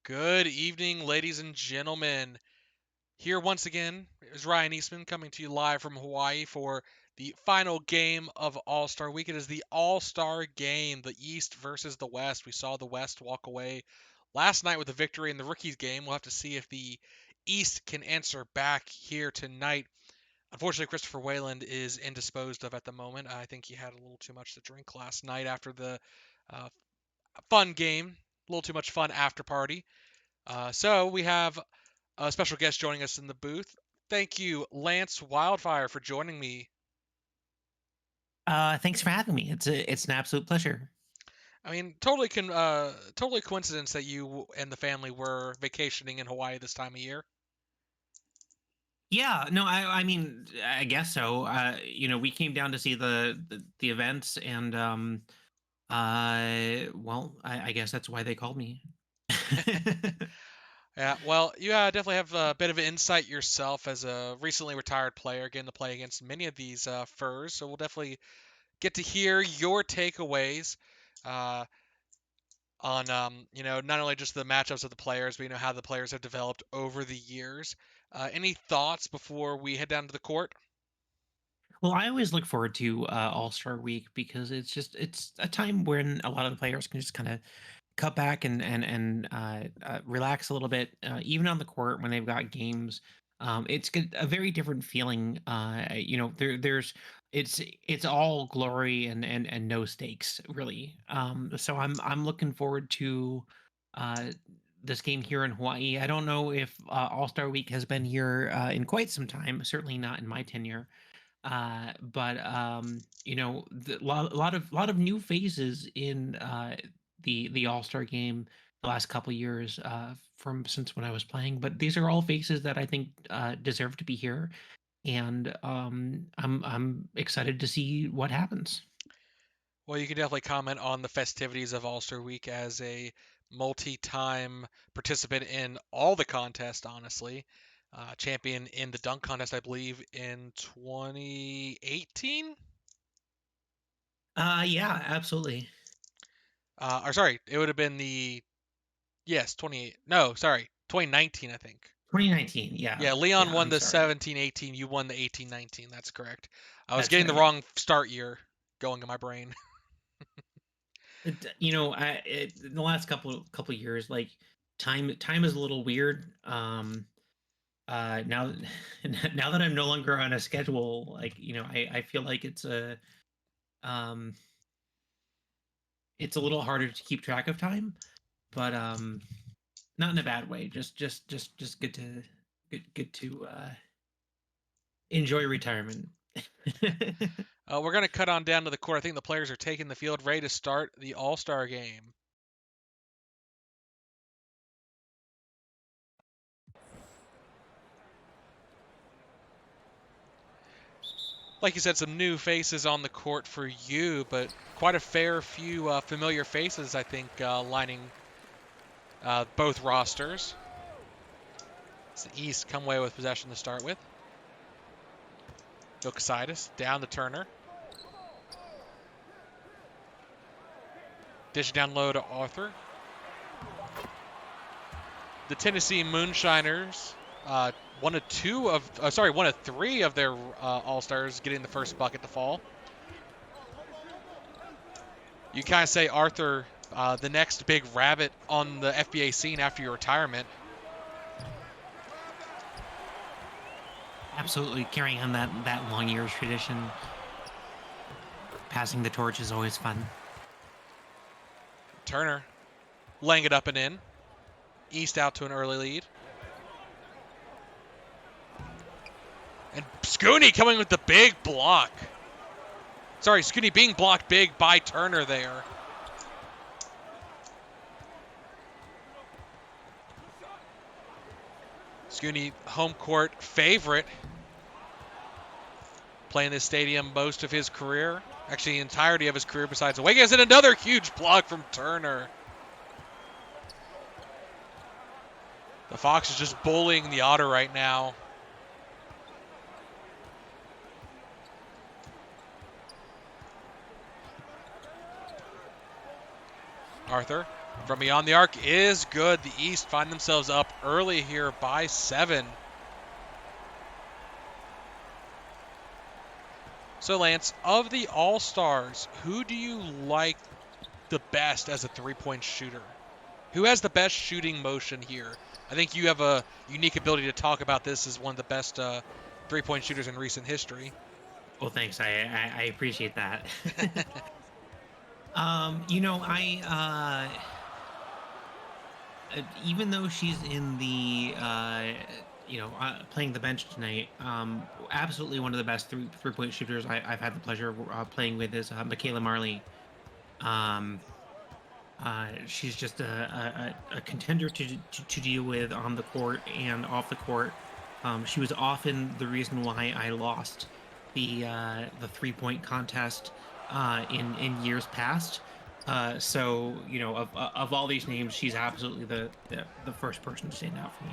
Good evening, ladies and gentlemen. Here once again is Ryan Eastman coming to you live from Hawaii for the final game of All-Star Week. It is the All-Star Game, the East versus the West. We saw the West walk away last night with a victory in the Rookies game. We'll have to see if the East can answer back here tonight. Unfortunately, Christopher Wayland is indisposed of at the moment. I think he had a little too much to drink last night after the uh, fun game. A little too much fun after party. So we have a special guest joining us in the booth. Thank you, Lance Wildfire, for joining me. Thanks for having me. It's an absolute pleasure. I mean, totally coincidence that you and the family were vacationing in Hawaii this time of year. Yeah, no, I mean, I guess so. We came down to see the events, and well, I guess that's why they called me. Yeah, well, you definitely have a bit of an insight yourself as a recently retired player, getting to play against many of these furs. So we'll definitely get to hear your takeaways. Uh, on not only just the matchups of the players, but how the players have developed over the years. Any thoughts before we head down to the court? Well, I always look forward to All Star Week because it's a time when a lot of the players can just kind of cut back and relax a little bit, even on the court when they've got games. It's good, a very different feeling. There's it's all glory and no stakes really. So I'm looking forward to uh, this game here in Hawaii. I don't know if All Star Week has been here in quite some time. Certainly not in my tenure, a lot of new faces in the All-Star game the last couple years, from since when I was playing. But these are all faces that I think deserve to be here, and I'm excited to see what happens. Well, you can definitely comment on the festivities of All Star Week as a multi-time participant in all the contests. Honestly, champion in the dunk contest, I believe, in 2018. Yeah, absolutely. Or sorry, it would have been the yes 28. No, sorry, 2019, I think. 2019. Yeah, Yeah, Leon yeah. won I'm the sorry. 17-18. You won the 18-19. That's correct. I was That's getting the right. wrong start year going in my brain. In the last couple years, like time is a little weird. Now now that I'm no longer on a schedule, like, I feel like um it's a little harder to keep track of time, but not in a bad way. Just good to enjoy retirement. We're going to cut on down to the court. I think the players are taking the field, ready to start the All Star game. Like you said, some new faces on the court for you, but quite a fair few familiar faces, I think, lining both rosters. It's the East come away with possession to start with. Dokasitis down to Turner. Dish down low to Arthur. The Tennessee Moonshiners, one of three of their All Stars getting the first bucket to fall. You kind of say Arthur, the next big rabbit on the FBA scene after your retirement. Absolutely, carrying on that long years tradition. Passing the torch is always fun. Turner laying it up and in. East out to an early lead. And Scooney coming with the big block. Sorry, Scooney being blocked big by Turner there. Scooney, home court favorite. Playing this stadium most of his career. Actually, the entirety of his career besides away games. And another huge block from Turner. The Fox is just bullying the Otter right now. Arthur From beyond the arc is good. The East find themselves up early here by 7. So, Lance, of the All-Stars, who do you like the best as a three-point shooter? Who has the best shooting motion here? I think you have a unique ability to talk about this as one of the best three-point shooters in recent history. Well, thanks. I appreciate that. Even though she's in the playing the bench tonight, absolutely one of the best three-point shooters I've had the pleasure of playing with is Michaela Marley. Um, she's just a contender to deal with on the court and off the court. She was often the reason why I lost the 3-point contest in years past. So of all these names, she's absolutely the first person to stand out for me.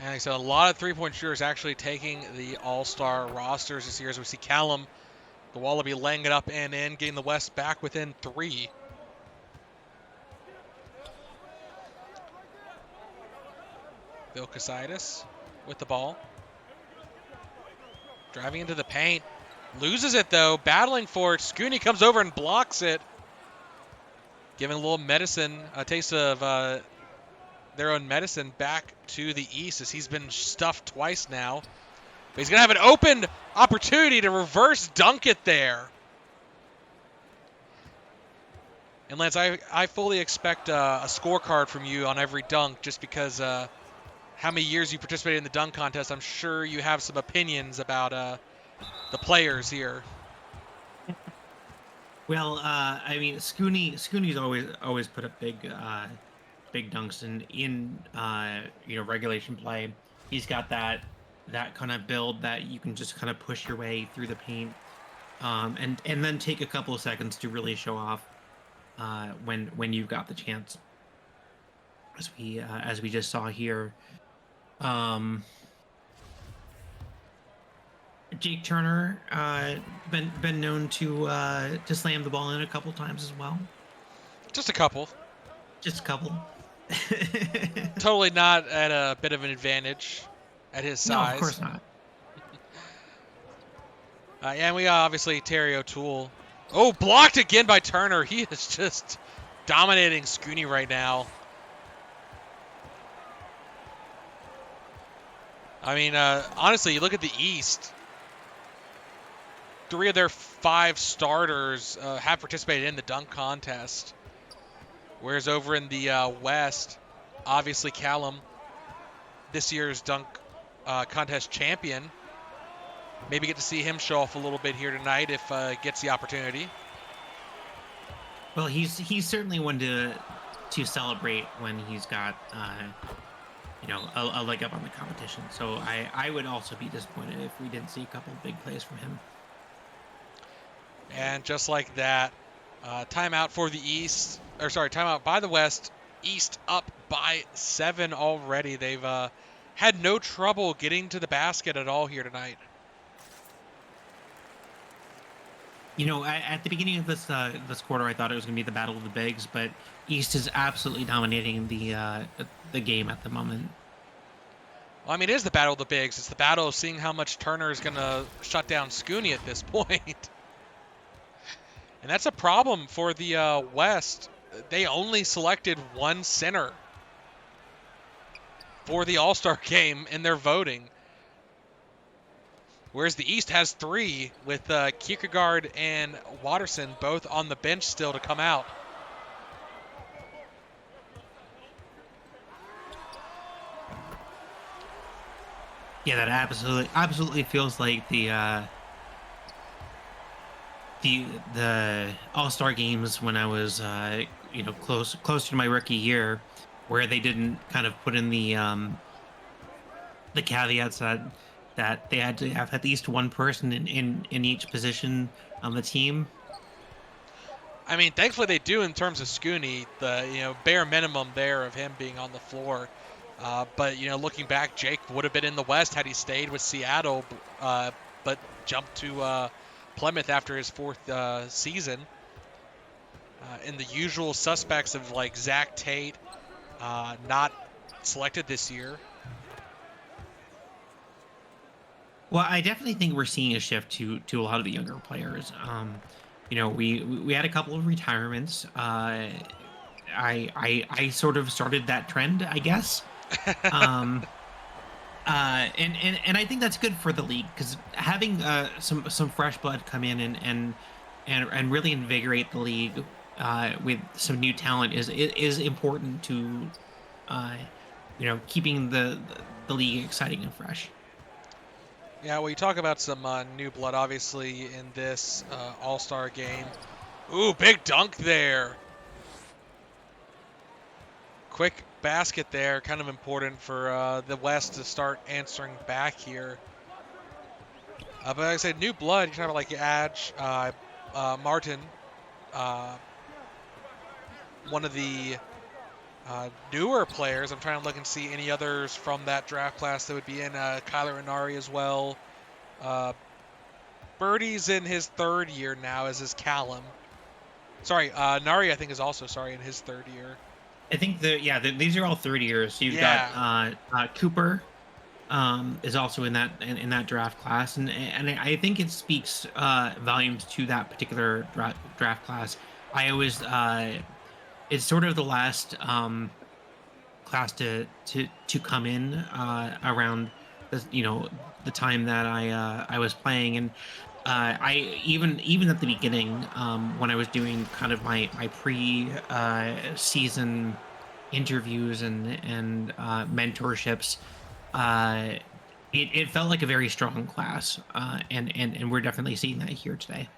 And so a lot of three-point shooters actually taking the All-Star rosters this year, as we see Callum, the Wallaby, laying it up and in, getting the West back within 3. Vilkasitis with the ball. Driving into the paint. Loses it, though. Battling for it. Scooney comes over and blocks it. Giving a little medicine, a taste of their own medicine back to the East, as he's been stuffed twice now. But he's going to have an open opportunity to reverse dunk it there. And Lance, I fully expect a scorecard from you on every dunk, just because how many years you participated in the dunk contest. I'm sure you have some opinions about the players here. Well, I mean, Scooney's always put up big dunks in regulation play. He's got that kind of build that you can just kind of push your way through the paint, and then take a couple of seconds to really show off when you've got the chance, as we just saw here. Jake Turner been known to slam the ball in a couple times as well. Just a couple. Just a couple. Totally not at a bit of an advantage at his size. No, of course not. And we obviously Terry O'Toole. Oh, blocked again by Turner. He is just dominating Scooney right now. I mean, honestly, you look at the East. 3 of their 5 starters have participated in the dunk contest. Whereas over in the West, obviously Callum, this year's dunk contest champion. Maybe get to see him show off a little bit here tonight if gets the opportunity. Well, he's certainly one to celebrate when he's got a leg up on the competition. So I would also be disappointed if we didn't see a couple of big plays from him. And just like that, timeout for the East, or sorry, timeout by the West. East up by 7 already. They've had no trouble getting to the basket at all here tonight. At the beginning of this quarter, I thought it was going to be the battle of the bigs, but East is absolutely dominating the game at the moment. Well, I mean, it is the battle of the bigs. It's the battle of seeing how much Turner is going to shut down Scooney at this point. And that's a problem for the West. They only selected one center for the All-Star game in their voting. Whereas the East has 3, with Kierkegaard and Watterson both on the bench still to come out. Yeah, that absolutely feels like the All-Star games when I was close to my rookie year, where they didn't kind of put in the caveats that they had to have at least one person in each position on the team. I mean, thankfully they do in terms of Scooney, the bare minimum there of him being on the floor. But looking back, Jake would have been in the West had he stayed with Seattle, but jumped to Plymouth after his 4th season. And the usual suspects of like Zach Tate, not selected this year. Well, I definitely think we're seeing a shift to a lot of the younger players. We had a couple of retirements. I sort of started that trend, I guess. Um, and I think that's good for the league because having some fresh blood come in and really invigorate the league with some new talent is important to uh, keeping the league exciting and fresh. Yeah, well, you talk about some new blood, obviously, in this All-Star game. Ooh, big dunk there. Quick basket there, kind of important for the West to start answering back here. But like I said, new blood, you kind of like Adge, Martin, uh, one of the newer players. I'm trying to look and see any others from that draft class that would be in. Kyler Inari as well. Uh, Birdie's in his third year now as his Callum. Sorry, Nari I think is also in his third year. I think these are all 30 years. So you've got Yeah, Cooper is also in that draft class, and I think it speaks volumes to that particular draft class. I always it's sort of the last class to come in around the time that I was playing, and I even at the beginning when I was doing kind of my pre season interviews and mentorships, uh, it felt like a very strong class, and we're definitely seeing that here today.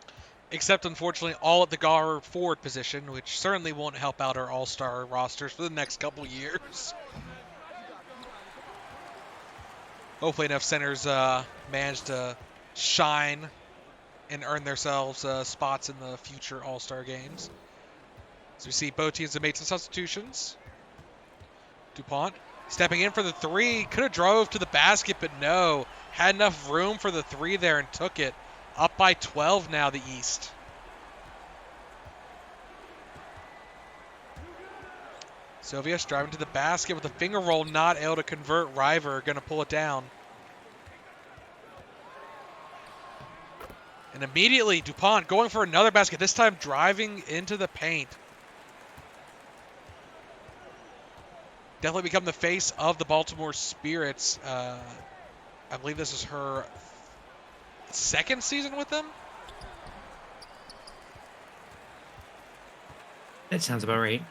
except unfortunately all at the guard forward position, which certainly won't help out our all-star rosters for the next couple years. Hopefully enough centers manage to shine and earn themselves spots in the future all-star games. So we see both teams have made some substitutions. DuPont stepping in for the three. Could have drove to the basket, but no. Had enough room for the three there and took it. Up by 12 now, the East. Sylvius driving to the basket with a finger roll, not able to convert. River going to pull it down. And immediately, DuPont going for another basket, this time driving into the paint. Definitely become the face of the Baltimore Spirits. I believe this is her second season with them. That sounds about right.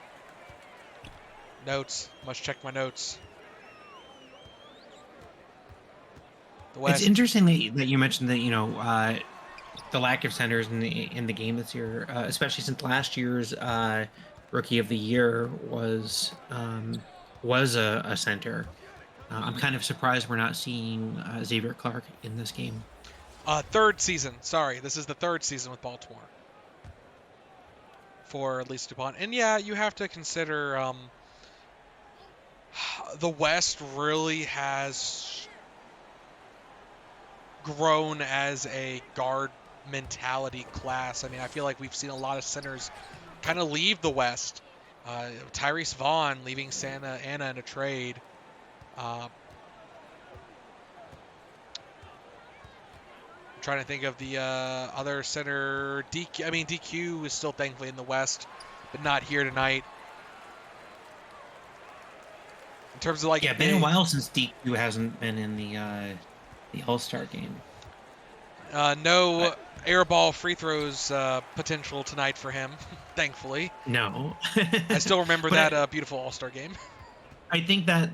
Notes. Must check my notes. The It's West. interesting that you mentioned that the lack of centers in the game this year, especially since last year's rookie of the year was a center. I'm kind of surprised we're not seeing Xavier Clark in this game. Third season. Sorry, this is the third season with Baltimore for Lisa DuPont. And yeah, you have to consider the West really has grown as a guard mentality class. I mean, I feel like we've seen a lot of centers kind of leave the West. Tyrese Vaughn leaving Santa Ana in a trade. I'm trying to think of the other center. DQ. I mean, DQ is still thankfully in the West, but not here tonight. In terms of like, Yeah, been a while since DQ hasn't been in the All-Star game. no But airball free throws potential tonight for him, thankfully. no, I still remember but that beautiful All-Star game. I think that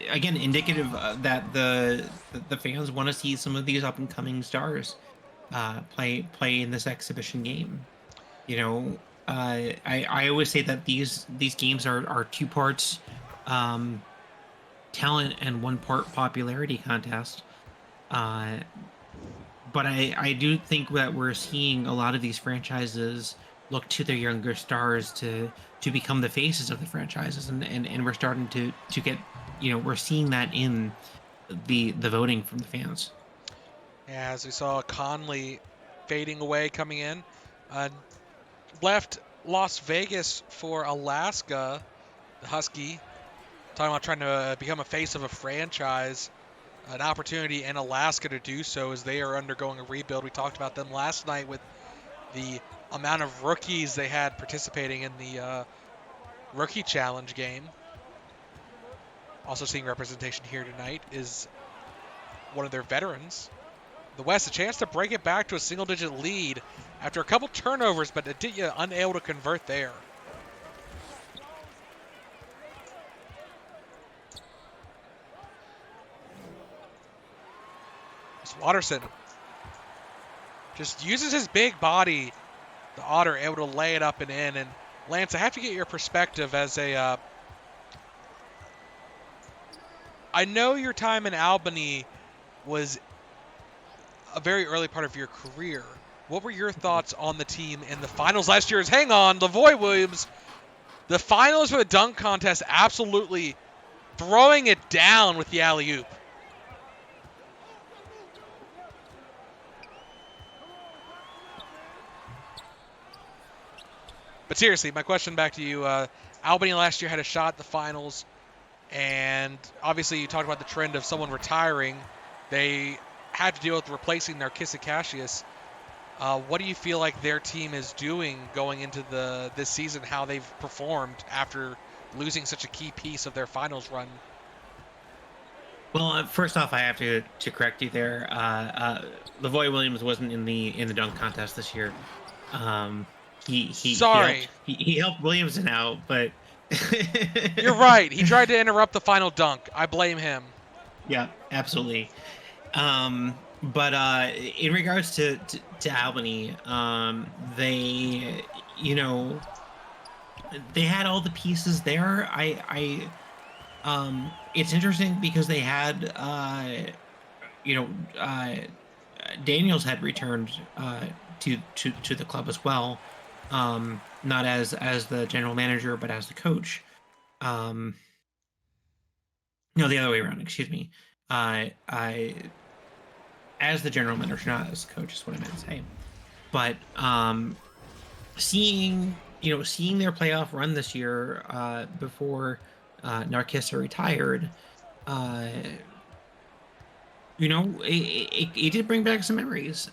again indicative that the fans want to see some of these up and coming stars play in this exhibition game. I always say that these games are two parts um, talent and one part popularity contest. Uh, but I do think that we're seeing a lot of these franchises look to their younger stars to become the faces of the franchises, and we're starting to get we're seeing that in the voting from the fans. As we saw Conley fading away coming in. Uh, left Las Vegas for Alaska, the Husky. Talking about trying to become a face of a franchise. An opportunity in Alaska to do so as they are undergoing a rebuild. We talked about them last night with the amount of rookies they had participating in the rookie challenge game. Also seeing representation here tonight is one of their veterans. The West, a chance to break it back to a single-digit lead after a couple turnovers, but Aditya unable to convert there. Watterson just uses his big body. The Otter able to lay it up and in. And Lance, I have to get your perspective as a. I know your time in Albany was a very early part of your career. What were your thoughts on the team in the finals last year? Hang on, Lavoy Williams, the finals for the dunk contest, absolutely throwing it down with the alley-oop. But seriously, my question back to you, Albany last year had a shot at the finals, and obviously you talked about the trend of someone retiring. They had to deal with replacing Narcissa Cassius. What do you feel like their team is doing going into this season, how they've performed after losing such a key piece of their finals run? Well, first off, I have to correct you there. Lavoy Williams wasn't in the dunk contest this year. Sorry. He helped Williamson out, but You're right. He tried to interrupt the final dunk. I blame him. Yeah, absolutely. But in regards to Albany, they, they had all the pieces there. It's interesting because they had, Daniels had returned to the club as well, not as the general manager, but as the coach. No, the other way around. Excuse me. I as the general manager, not as coach, is what I meant to say. But seeing their playoff run this year before Narcissa retired, it did bring back some memories.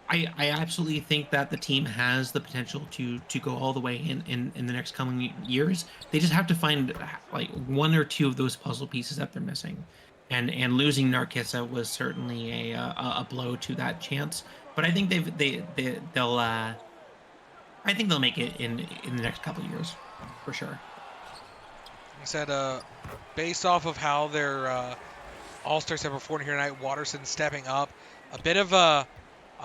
I absolutely think that the team has the potential to go all the way in the next coming years. They just have to find like one or two of those puzzle pieces that they're missing, and losing Narcissa was certainly a blow to that chance. But I think they'll I think they'll make it in the next couple of years for sure. He said, based off of how their All-Stars have performed here tonight, Watterson stepping up, a bit of a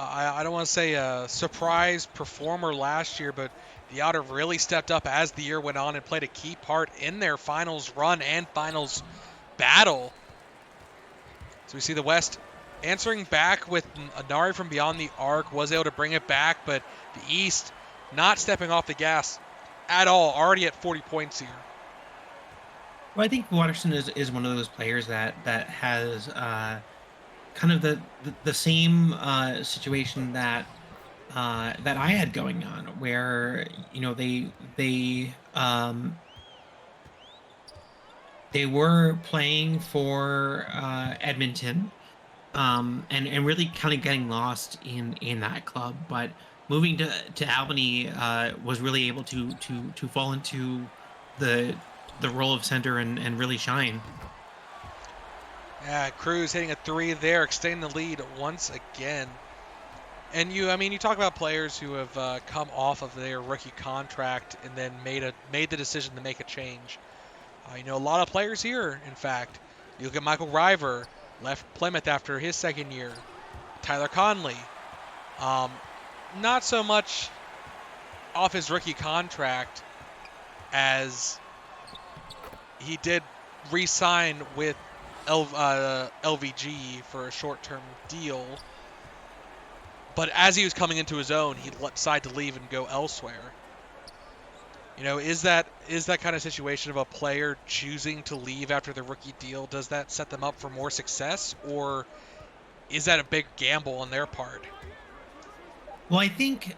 I don't want to say a surprise performer last year, but the Otter really stepped up as the year went on and played a key part in their finals run and finals battle. So we see the West answering back with Anari from beyond the arc, was able to bring it back, but the East not stepping off the gas at all, already at 40 points here. Well, I think Watterson is one of those players that has kind of the same situation that I had going on, where they were playing for Edmonton, and really kind of getting lost in that club, but moving to Albany was really able to fall into the role of center and really shine. Yeah, Cruz hitting a three there, extending the lead once again. And you talk about players who have come off of their rookie contract and then made the decision to make a change. A lot of players here, in fact. You look at Michael River, left Plymouth after his second year. Tyler Conley, not so much off his rookie contract as he did re-sign with LVG for a short-term deal. But as he was coming into his own, he decided to leave and go elsewhere. Is that kind of situation of a player choosing to leave after the rookie deal? Does that set them up for more success, or is that a big gamble on their part? Well, I think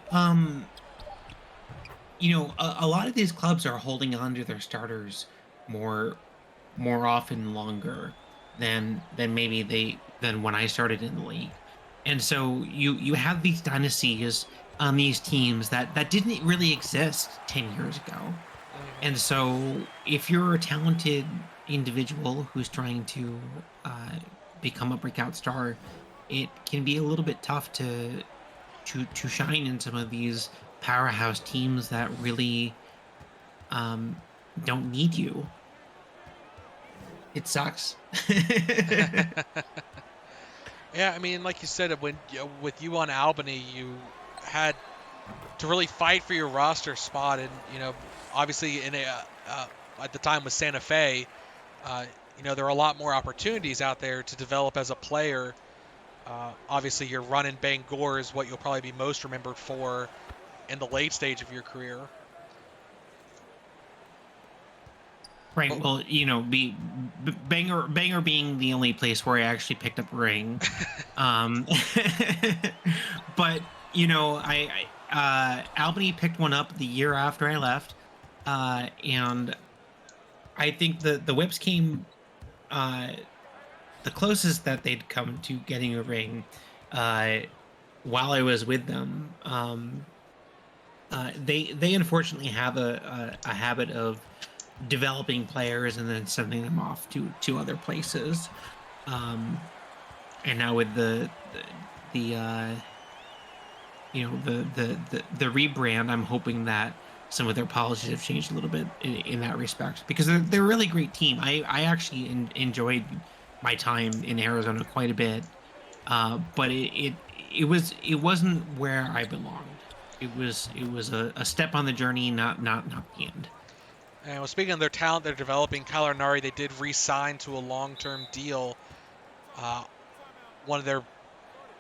a lot of these clubs are holding on to their starters more often longer than maybe they than when I started in the league. And so you have these dynasties on these teams that didn't really exist 10 years ago. And Hmm. so if you're a talented individual who's trying to become a breakout star, it can be a little bit tough to shine in some of these powerhouse teams that really um, don't need you. It sucks. Yeah, I mean, like you said, with you on Albany, you had to really fight for your roster spot, and obviously uh, at the time with Santa Fe, uh, there are a lot more opportunities out there to develop as a player. Obviously, your run in Bangor is what you'll probably be most remembered for in the late stage of your career. Right. But Well, Banger being the only place where I actually picked up a ring. Um, but Albany picked one up the year after I left, and I think the Whips came uh the closest that they'd come to getting a ring, uh, while I was with them. They unfortunately have a habit of developing players and then sending them off to other places. Um, and now with the the rebrand, I'm hoping that some of their policies have changed a little bit in that respect because they're a really great team. I actually enjoyed my time in Arizona quite a bit, but it wasn't where I belonged. It was a step on the journey, not the end. and well, speaking of their talent, they're developing. Kyler Nari, they did re-sign to a long-term deal. Uh, One of their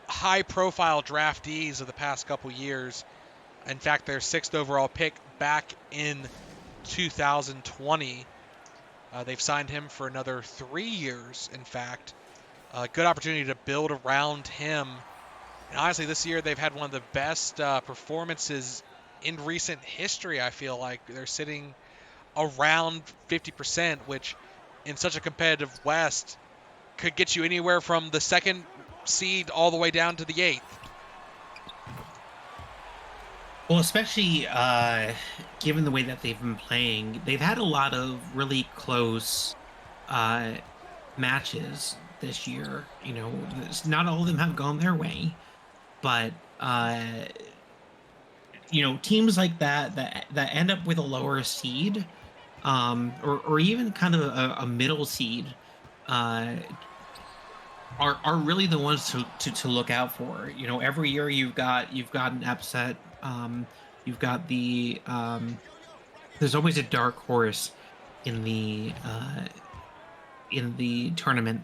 high-profile draftees of the past couple years. In fact, their sixth overall pick back in 2020. They've signed him for another 3 years. In fact, a good opportunity to build around him. And honestly, this year they've had one of the best performances in recent history. I feel like they're sitting around 50%, which in such a competitive West could get you anywhere from the second seed all the way down to the eighth. Well, especially given the way that they've been playing, they've had a lot of really close uh, matches this year. Not all of them have gone their way, but teams like that end up with a lower seed, or even kind of a middle seed, uh, are really the ones to look out for. Every year you've got an upset. You've got there's always a dark horse in the tournament.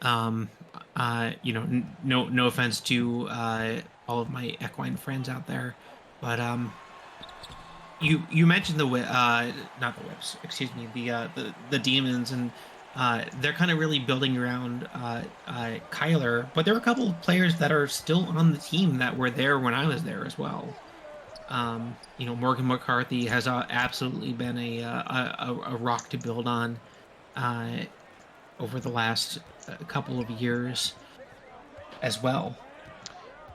Um, no offense to all of my equine friends out there, but you mentioned not the whips, excuse me, the demons, and they're kind of really building around Kyler, but there are a couple of players that are still on the team that were there when I was there as well. Morgan McCarthy has absolutely been a rock to build on uh, over the last couple of years as well.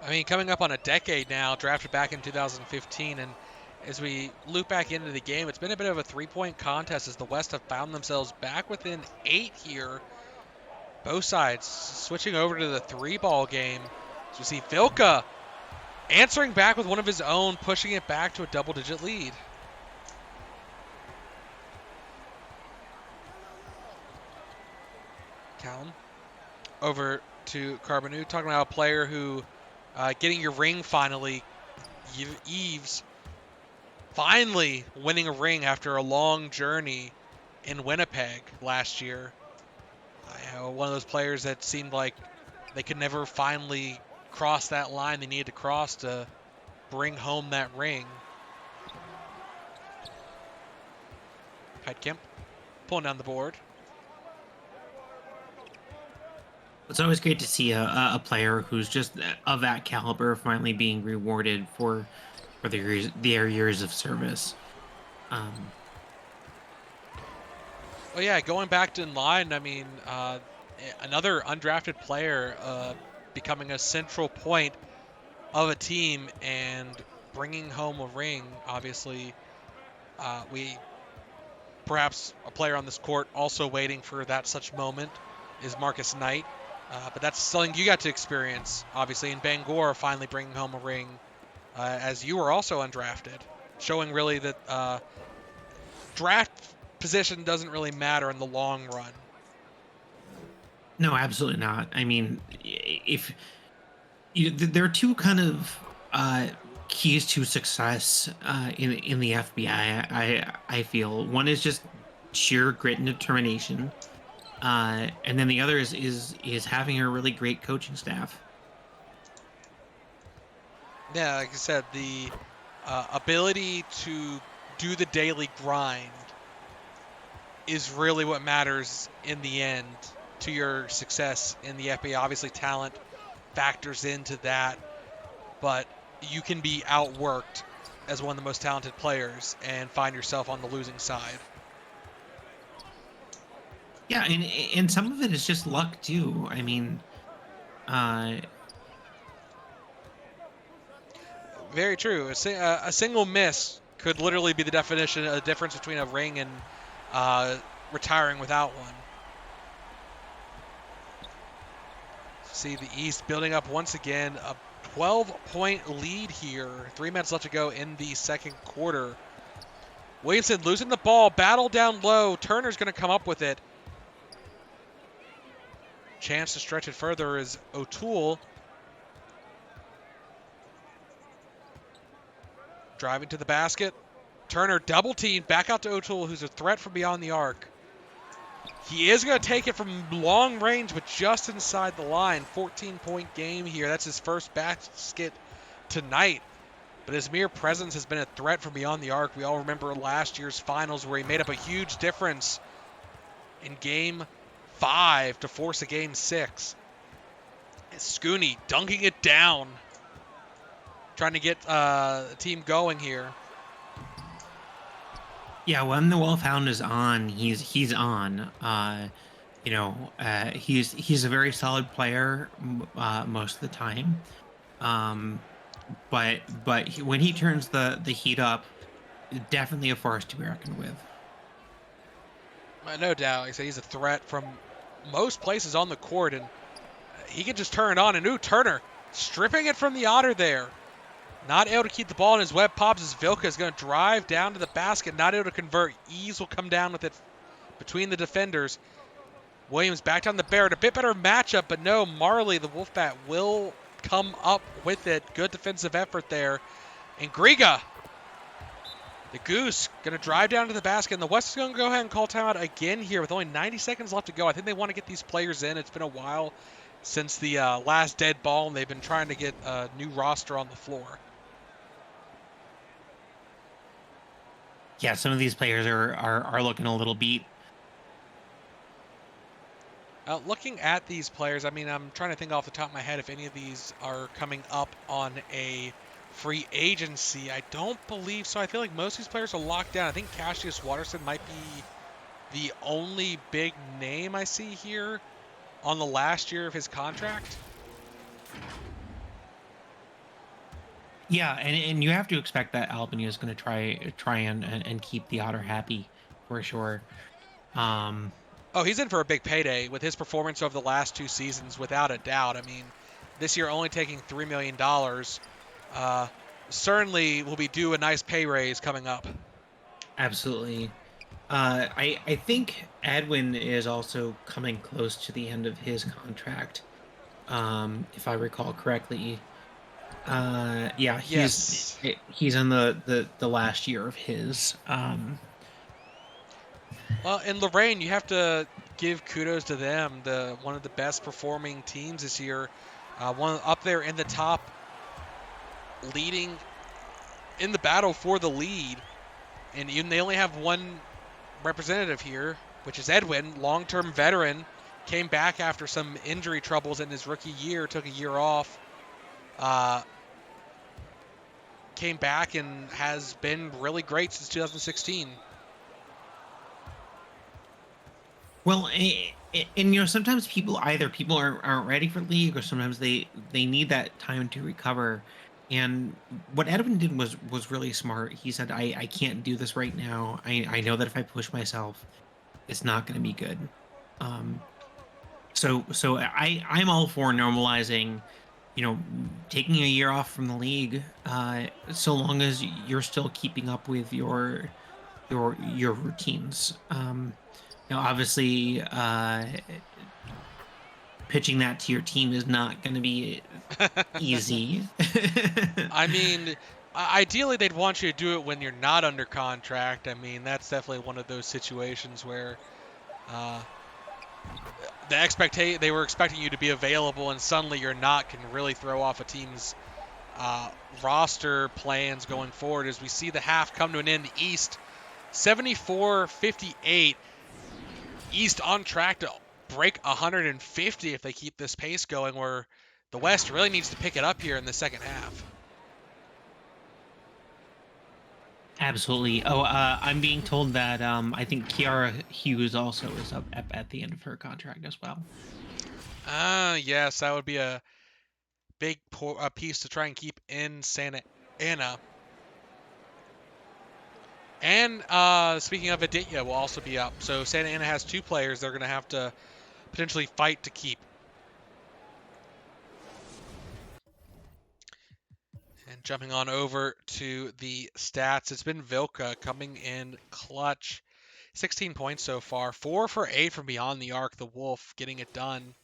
I mean, coming up on a decade now, drafted back in 2015, and as we loop back into the game, it's been a bit of a three-point contest as the West have found themselves back within 8 here. Both sides switching over to the three-ball game. So we see Vilka answering back with one of his own, pushing it back to a double-digit lead. Callum over to Carbonu, talking about a player who getting your ring finally. Eves finally winning a ring after a long journey in Winnipeg last year. One of those players that seemed like they could never finally cross that line they needed to cross to bring home that ring. Heidkamp pulling down the board. It's always great to see a player who's just of that caliber finally being rewarded for their years of service. Um, Well, yeah, going back to in line, I mean, another undrafted player becoming a central point of a team and bringing home a ring. Obviously, we perhaps a player on this court also waiting for that such moment is Marcus Knight. But that's something you got to experience, obviously, in Bangor, finally bringing home a ring as you were also undrafted, showing really that draft position doesn't really matter in the long run. no, absolutely not. I mean, if there are two kind of keys to success in the FBI. I feel one is just sheer grit and determination, and then the other is having a really great coaching staff. Yeah, like I said, the ability to do the daily grind is really what matters in the end to your success in the FBA. Obviously, talent factors into that, but you can be outworked as one of the most talented players and find yourself on the losing side. Yeah, and some of it is just luck too. I mean, uh, Very true. A single miss could literally be the definition, a difference between a ring and uh, retiring without one. See the East building up once again, a 12-point lead here. 3 minutes left to go in the second quarter. Williamson losing the ball, battle down low. Turner's going to come up with it. Chance to stretch it further is O'Toole. Driving to the basket. Turner double teamed back out to O'Toole, who's a threat from beyond the arc. He is going to take it from long range, but just inside the line. 14-point game here. That's his first basket tonight. But his mere presence has been a threat from beyond the arc. We all remember last year's finals where he made up a huge difference in game 5 to force a game 6. Scooney dunking it down. Trying to get the team going here. yeah, when the Wolfhound is on, he's on. He's a very solid player most of the time. Um, when he turns the heat up, definitely a force to be reckoned with. No doubt. Like I said, he's a threat from most places on the court, and he can just turn it on. And Turner stripping it from the Otter there. Not able to keep the ball in his web. Pops as Vilka is going to drive down to the basket. Not able to convert. Ease will come down with it between the defenders. Williams back down the Barrett. A bit better matchup, but no. Marley, the Wolfbat, will come up with it. Good defensive effort there. And Griga, the Goose, going to drive down to the basket. And the West is going to go ahead and call timeout again here with only 90 seconds left to go. I think they want to get these players in. It's been a while since the last dead ball, and they've been trying to get a new roster on the floor. Yeah, some of these players are looking a little beat. Looking at these players, I mean, I'm trying to think off the top of my head if any of these are coming up on a free agency. I don't believe so. I feel like most of these players are locked down. I think Cassius Watterson might be the only big name I see here on the last year of his contract. Yeah, and you have to expect that Albany is going to try and keep the Otter happy for sure. Oh, he's in for a big payday with his performance over the last 2 seasons, without a doubt. I mean, this year only taking $3 million. Certainly will be due a nice pay raise coming up. Absolutely. I think Edwin is also coming close to the end of his contract, if I recall correctly. Yeah, Yes. he's in the last year of his. Well, in Lorraine, you have to give kudos to them. One of the best performing teams this year, one up there in the top, leading in the battle for the lead. And even they only have one representative here, which is Edwin, long-term veteran, came back after some injury troubles in his rookie year, took a year off, came back and has been really great since 2016. Well, and sometimes people aren't ready for league, or sometimes they need that time to recover. And what Edwin did was really smart. He said, I can't do this right now. I know that if I push myself, it's not going to be good. Um, so I'm all for normalizing, taking a year off from the league, so long as you're still keeping up with your routines. Obviously, pitching that to your team is not going to be easy. I mean, ideally they'd want you to do it when you're not under contract. I mean, that's definitely one of those situations where uh, they were expecting you to be available, and suddenly you're not, can really throw off a team's roster plans going forward. As we see the half come to an end, the East 74-58. East on track to break 150 if they keep this pace going, where the West really needs to pick it up here in the second half. Absolutely. Oh, I'm being told that I think Kiara Hughes also is up at the end of her contract as well. Yes, that would be a big piece to try and keep in Santa Ana. And speaking of Aditya, will also be up. So Santa Ana has two players they're going to have to potentially fight to keep. And jumping on over to the stats, it's been Vilka coming in clutch. 16 points so far. 4 for 8 from beyond the arc. The Wolf getting it done.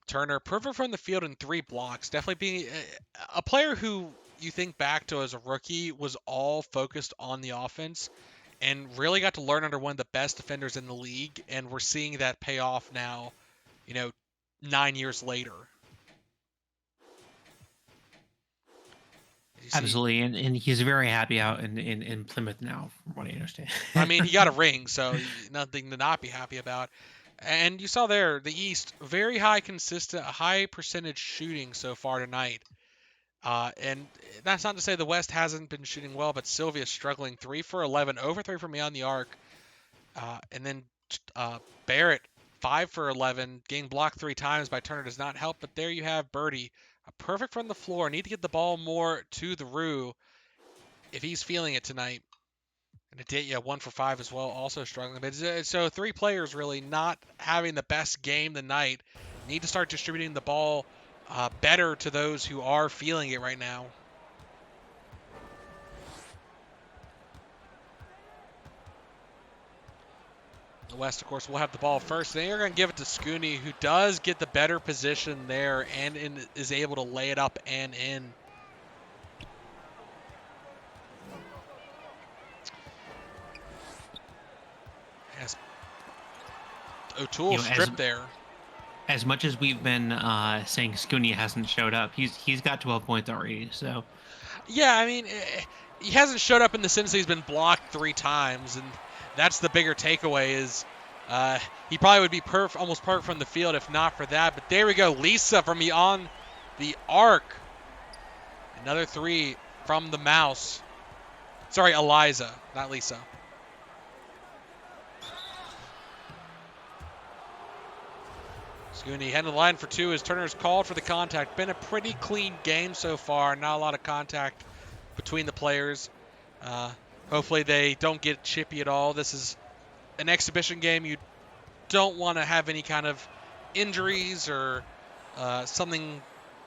Turner, perfect from the field in 3 blocks. Definitely being a player who you think back to as a rookie was all focused on the offense and really got to learn under one of the best defenders in the league. And we're seeing that pay off now, 9 years later. Absolutely, and he's very happy out in Plymouth now, from what I understand. I mean, he got a ring, so nothing to not be happy about. And you saw there, the East, very high consistent, high percentage shooting so far tonight. And that's not to say the West hasn't been shooting well, but Sylvia's struggling. 3 for 11, over 3 from beyond the arc. And then Barrett, 5 for 11, getting blocked 3 times by Turner does not help. But there you have Birdie, perfect from the floor. Need to get the ball more to the Rue if he's feeling it tonight. And Aditya, 1 for 5 as well, also struggling. But so 3 players really not having the best game tonight. Need to start distributing the ball better to those who are feeling it right now. The West, of course, will have the ball first. They are going to give it to Scooney, who does get the better position there and is able to lay it up and in. Yes. O'Toole stripped there. As much as we've been saying Scooney hasn't showed up, he's got 12 points already. So yeah, I mean, he hasn't showed up in the sense that he's been blocked 3 times, and that's the bigger takeaway is he probably would be almost perfect from the field if not for that. But there we go, Lisa from beyond the arc. Another 3 from the mouse. Sorry, Eliza, not Lisa. Scooney heading to the line for 2 as Turner's called for the contact. Been a pretty clean game so far. Not a lot of contact between the players. Hopefully they don't get chippy at all. This is an exhibition game. You don't want to have any kind of injuries or something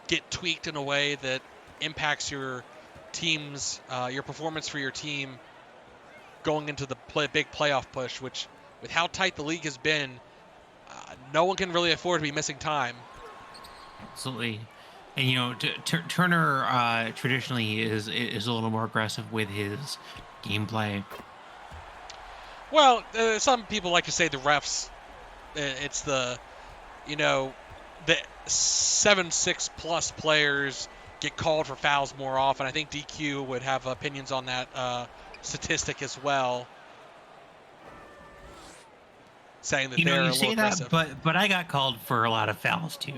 get tweaked in a way that impacts your team's your performance for your team going into the big playoff push, which with how tight the league has been, no one can really afford to be missing time. Absolutely. And Turner traditionally is a little more aggressive with his gameplay. Well, some people like to say the refs. It's the 7-6 plus players get called for fouls more often. I think DQ would have opinions on that statistic as well. saying that You know, they're you a little say that, aggressive. but I got called for a lot of fouls too.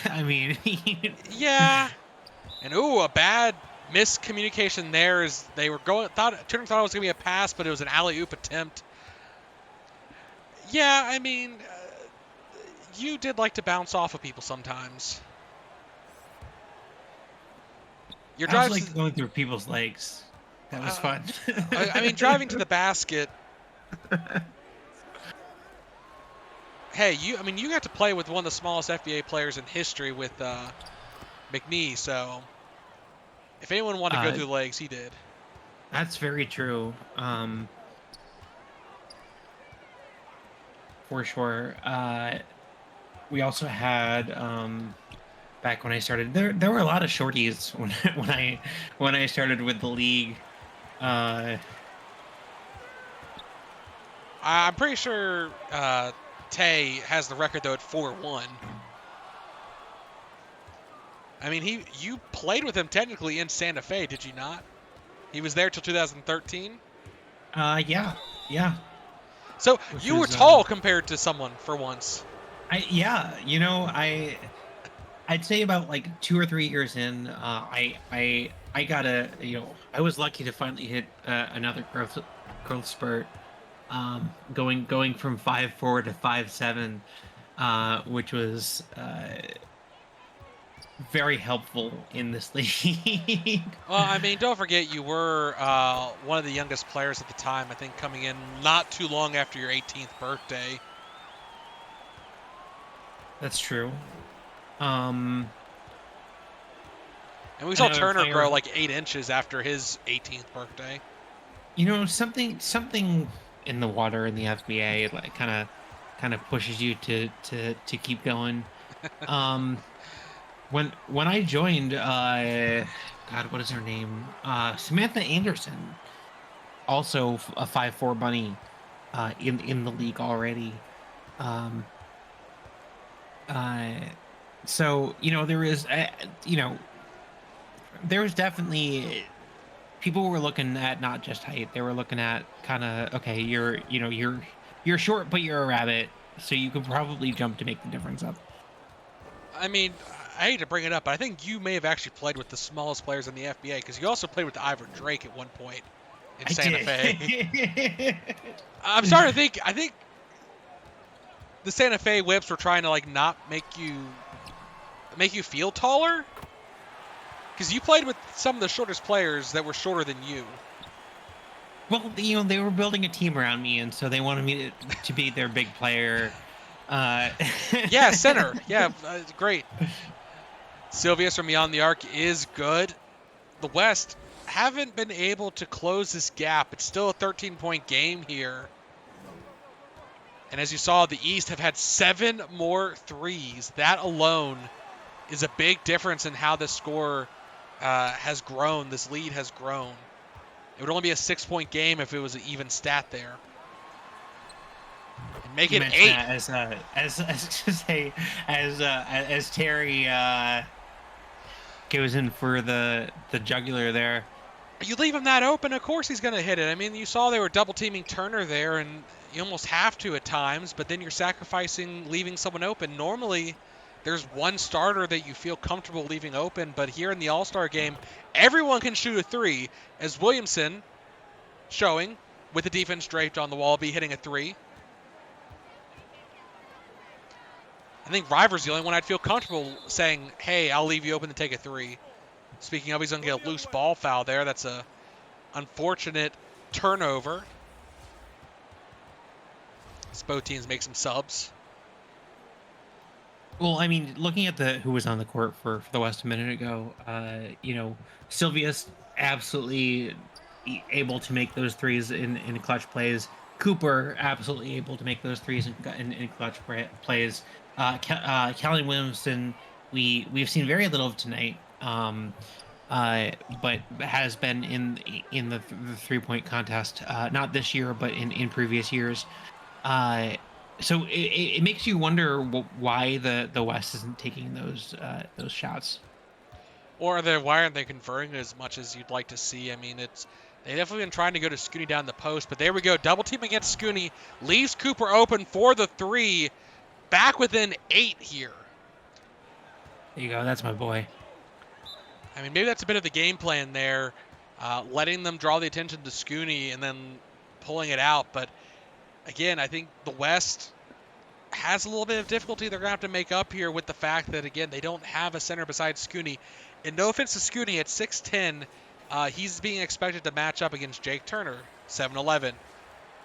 I mean, Yeah, and ooh, a bad miscommunication there is they were Turner thought it was gonna be a pass, but it was an alley oop attempt. Yeah, I mean, you did like to bounce off of people sometimes. Your I was drives, like going through people's legs. That was uh, fun. I mean, driving to the basket. Hey, you got to play with one of the smallest FBA players in history with McNee. So if anyone wanted to go uh, through the legs, he did. that's very true. For sure. We also had back when I started. There were a lot of shorties when when I started with the league. Uh, I'm pretty sure Tay has the record though at 4-1. I mean, you played with him technically in Santa Fe, did you not? He was there till 2013. yeah, yeah. So Which you were was tall compared to someone for once. yeah. You know, I'd say about like 2 or 3 years in, I got I was lucky to finally hit another growth spurt. Going from 5'4" to 5'7", which was very helpful in this league. Well, I mean, don't forget you were one of the youngest players at the time. I think coming in not too long after your 18th birthday. That's true. Um, And we saw Another Turner grow player, like 8 inches after his 18th birthday. something in the water in the FBA like kind of pushes you to keep going. Um, when I joined, God, what is her name? Samantha Anderson, also a 5'4" bunny, in the league already. Um, uh, so there is, there was definitely people were looking at not just height; they were looking at kind of okay, you're short, but you're a rabbit, so you could probably jump to make the difference up. I mean, I hate to bring it up, but I think you may have actually played with the smallest players in the FBA because you also played with Ivor Drake at one point in I Santa did. Fe. I'm starting to think. I think the Santa Fe whips were trying to like not make you feel taller because you played with some of the shortest players that were shorter than you. Well, they were building a team around me, and so they wanted me to be their big player. Uh, Yeah, center. Yeah, great. Silvius from Beyond the Arc is good. The West haven't been able to close this gap. It's still a 13-point game here. And as you saw, the East have had 7 more threes. That alone is a big difference in how this score has grown. This lead has grown. It would only be a 6-point game if it was an even stat there. And make you it mentioned 8. that as to say as Terry goes in for the jugular there. You leave him that open, of course he's going to hit it. I mean, you saw they were double teaming Turner there, and you almost have to at times, but then you're sacrificing leaving someone open. Normally, there's one starter that you feel comfortable leaving open, but here in the All-Star game, everyone can shoot a 3, as Williamson, showing, with the defense draped on the wall, be hitting a 3. I think River's the only one I'd feel comfortable saying, hey, I'll leave you open to take a 3. Speaking of, he's going to get a loose ball foul there. That's a unfortunate turnover. Both teams make some subs. Well, I mean, looking at the who was on the court for the West a minute ago, Sylvia's absolutely able to make those threes in clutch plays. Cooper absolutely able to make those threes in clutch plays. Callie Williamson, we've seen very little of tonight, but has been in the 3-point contest, not this year, but in previous years. Uh, so it makes you wonder why the West isn't taking those shots. Or why aren't they converting as much as you'd like to see? I mean, it's They definitely been trying to go to Scooney down the post, but there we go. Double team against Scooney. Leaves Cooper open for the 3. Back within 8 here. There you go. That's my boy. I mean, maybe that's a bit of the game plan there, letting them draw the attention to Scooney and then pulling it out. But again, I think the West has a little bit of difficulty they're going to have to make up here with the fact that, again, they don't have a center besides Scooney. And no offense to Scooney, at 6'10", he's being expected to match up against Jake Turner, 7'11",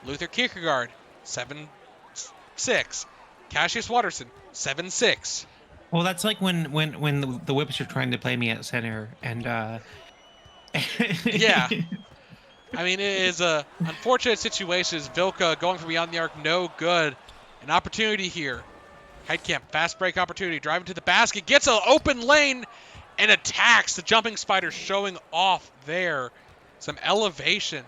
Luther Kierkegaard, 7'6", Cassius Watterson, 7'6". Well, that's like when the Whips are trying to play me at center, and Yeah. I mean, it is a unfortunate situation. Vilka going from beyond the arc, no good. An opportunity here. Heidkamp, fast break opportunity, driving to the basket, gets an open lane, and attacks. The jumping spider showing off there. Some elevation.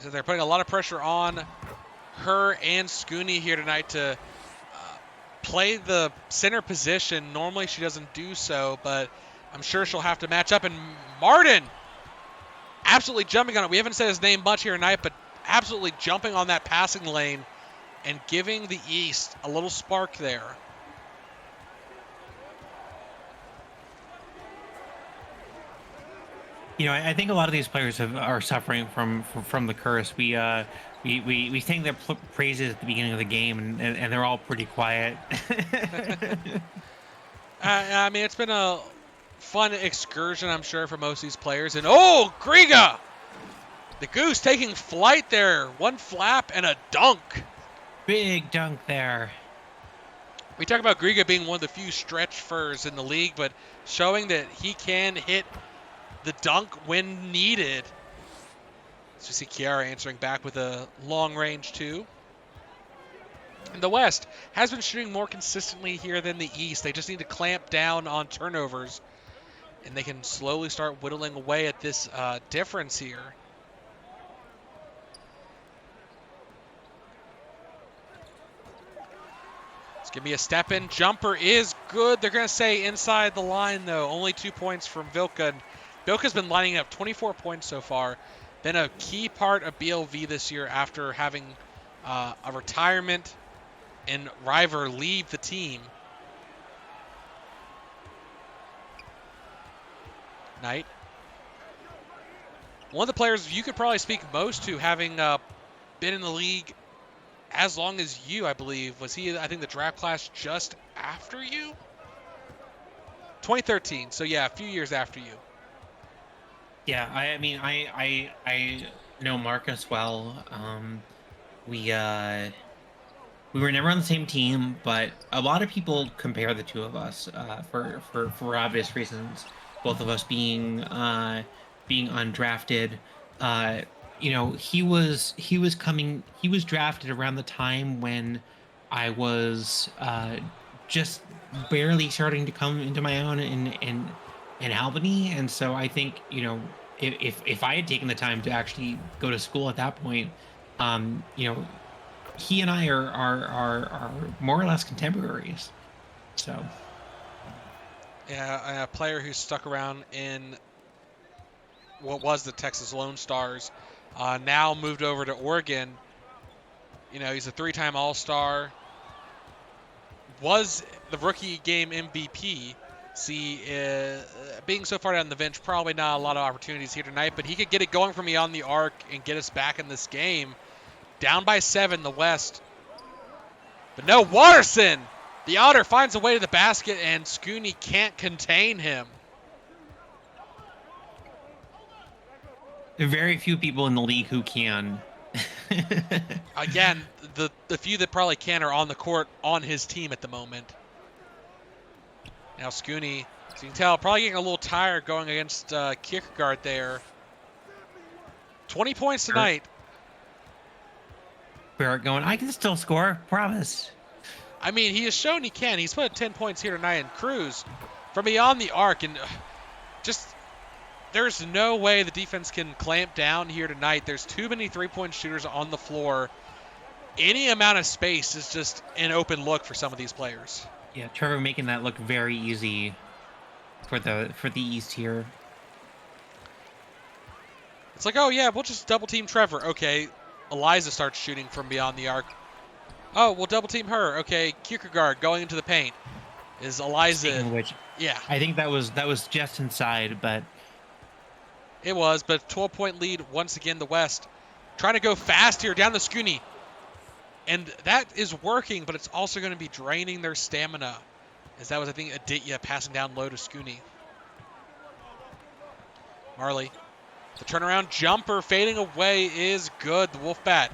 So they're putting a lot of pressure on her and Scooney here tonight to play the center position. Normally she doesn't do so, but I'm sure she'll have to match up. And Martin absolutely jumping on it. We haven't said his name much here tonight, but absolutely jumping on that passing lane and giving the East a little spark there. You know, I think a lot of these players are suffering from the curse. We think their praises at the beginning of the game, and they're all pretty quiet. I mean, it's been a fun excursion, I'm sure, for most of these players. And oh, Griga! The Goose taking flight there. One flap and a dunk. Big dunk there. We talk about Griga being one of the few stretch furs in the league, but showing that he can hit the dunk when needed. So you see Kiara answering back with a long range too. And the West has been shooting more consistently here than the East. They just need to clamp down on turnovers, and they can slowly start whittling away at this difference here. It's going to be a step-in. Jumper is good. They're going to say inside the line, though. Only 2 points from Vilka. Vilka's been lining up 24 points so far. Been a key part of BLV this year after having a retirement and River leave the team. Knight. One of the players you could probably speak most to, having been in the league as long as you, I believe. Was he, I think, the draft class just after you? 2013. So, yeah, a few years after you. Yeah, I mean, I know Marcus well. We were never on the same team, but a lot of people compare the two of us for obvious reasons. Both of us being undrafted. You know, he was drafted around the time when I was just barely starting to come into my own in Albany, and so I think, you know, if I had taken the time to actually go to school at that point, you know, he and I are more or less contemporaries. So yeah, a player who stuck around in what was the Texas Lone Stars, now moved over to Oregon. You know, he's a 3-time All-Star, was the rookie game MVP. See, being so far down the bench, probably not a lot of opportunities here tonight, but he could get it going from beyond the arc and get us back in this game. Down by 7, the West. But no, Watterson! The Otter finds a way to the basket, and Scooney can't contain him. There are very few people in the league who can. Again, the few that probably can are on the court on his team at the moment. Now Scooney, as you can tell, probably getting a little tired going against Kierkegaard there. 20 points tonight. Barrett going, I can still score, promise. I mean, he has shown he can. He's put up 10 points here tonight, and Cruz from beyond the arc. And just, there's no way the defense can clamp down here tonight. There's too many three-point shooters on the floor. Any amount of space is just an open look for some of these players. Yeah, Trevor making that look very easy for the East here. It's like, oh yeah, we'll just double team Trevor. Okay, Eliza starts shooting from beyond the arc. Oh, we'll double team her. Okay, Kierkegaard going into the paint. Is Speaking Eliza? of which, Yeah, I think that was just inside, but it was, but 12-point lead once again. The West trying to go fast here down the Scooney, and that is working, but it's also going to be draining their stamina. As that was, I think, Aditya passing down low to Scooney. Marley, the turnaround jumper fading away is good. The Wolfbat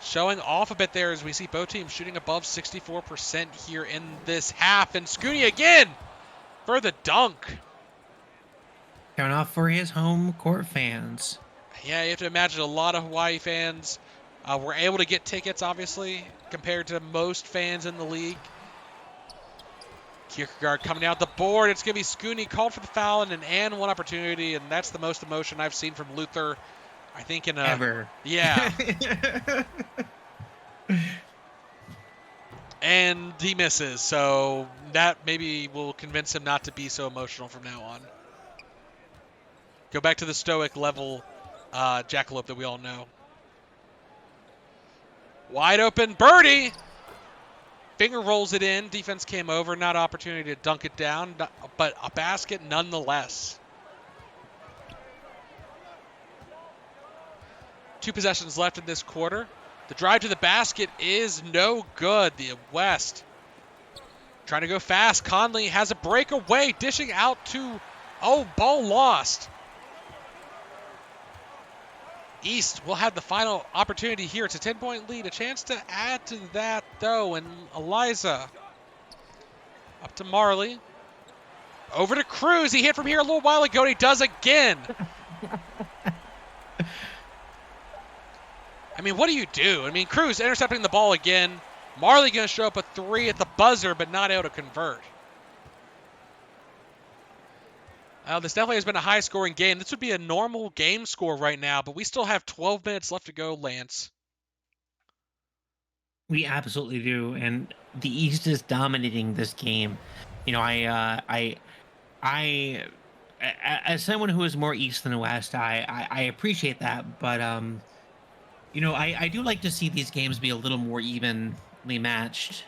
showing off a bit there as we see both teams shooting above 64% here in this half. And Scooney again for the dunk. turn off for his home court fans. Yeah, you have to imagine a lot of Hawaii fans were able to get tickets, obviously, compared to most fans in the league. Kierkegaard coming out the board. It's going to be Scooney called for the foul and an and one opportunity, and that's the most emotion I've seen from Luther, I think, in a... Ever. Yeah. And he misses, so that maybe will convince him not to be so emotional from now on. Go back to the stoic level jackalope that we all know. Wide open birdie. Finger rolls it in. Defense came over. Not opportunity to dunk it down, but a basket nonetheless. 2 possessions left in this quarter. The drive to the basket is no good. The West trying to go fast. Conley has a breakaway, dishing out to, ball lost. East will have the final opportunity here. It's a 10-point lead. A chance to add to that, though. And Eliza up to Marley. Over to Cruz. He hit from here a little while ago, and he does again. I mean, what do you do? I mean, Cruz intercepting the ball again. Marley going to show up a 3 at the buzzer, but not able to convert. This definitely has been a high-scoring game. This would be a normal game score right now, but we still have 12 minutes left to go, Lance. We absolutely do, and the East is dominating this game. You know, as someone who is more East than West, I appreciate that, but I do like to see these games be a little more evenly matched.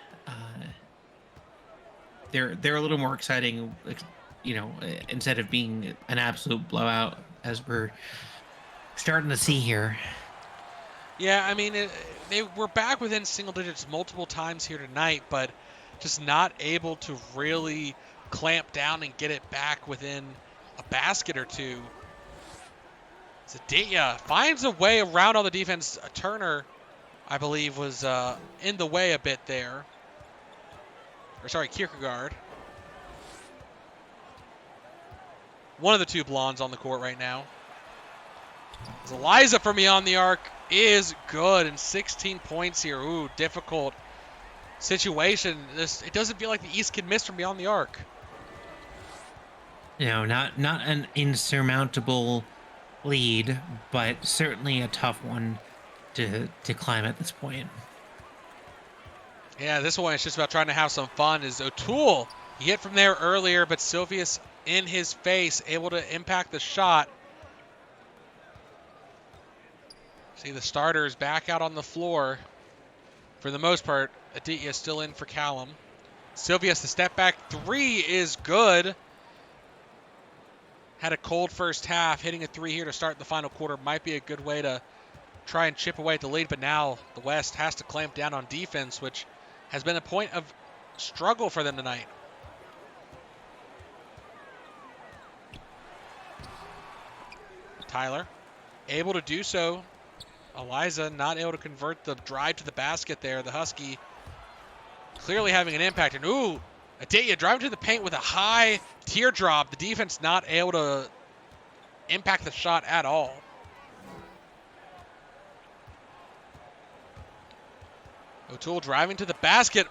They're a little more exciting, instead of being an absolute blowout as we're starting to see here. Yeah, I mean, they were back within single digits multiple times here tonight, but just not able to really clamp down and get it back within a basket or two. Zadilla finds a way around all the defense. Turner, I believe, was in the way a bit there. Kierkegaard. One of the 2 blondes on the court right now. As Eliza from beyond the arc is good, and 16 points here. Ooh, difficult situation. It doesn't feel like the East can miss from beyond the arc. Not an insurmountable lead, but certainly a tough one to climb at this point. Yeah, this one is just about trying to have some fun. Is O'Toole. He hit from there earlier, but Sylvius in his face, able to impact the shot. See the starters back out on the floor. For the most part, Aditya still in for Callum. Sylvius, the step back 3 is good. Had a cold first half. Hitting a 3 here to start the final quarter might be a good way to try and chip away at the lead, but now the West has to clamp down on defense, which has been a point of struggle for them tonight. Tyler, able to do so. Eliza not able to convert the drive to the basket there. The Husky clearly having an impact. And ooh, Aditya driving to the paint with a high teardrop. The defense not able to impact the shot at all. O'Toole driving to the basket.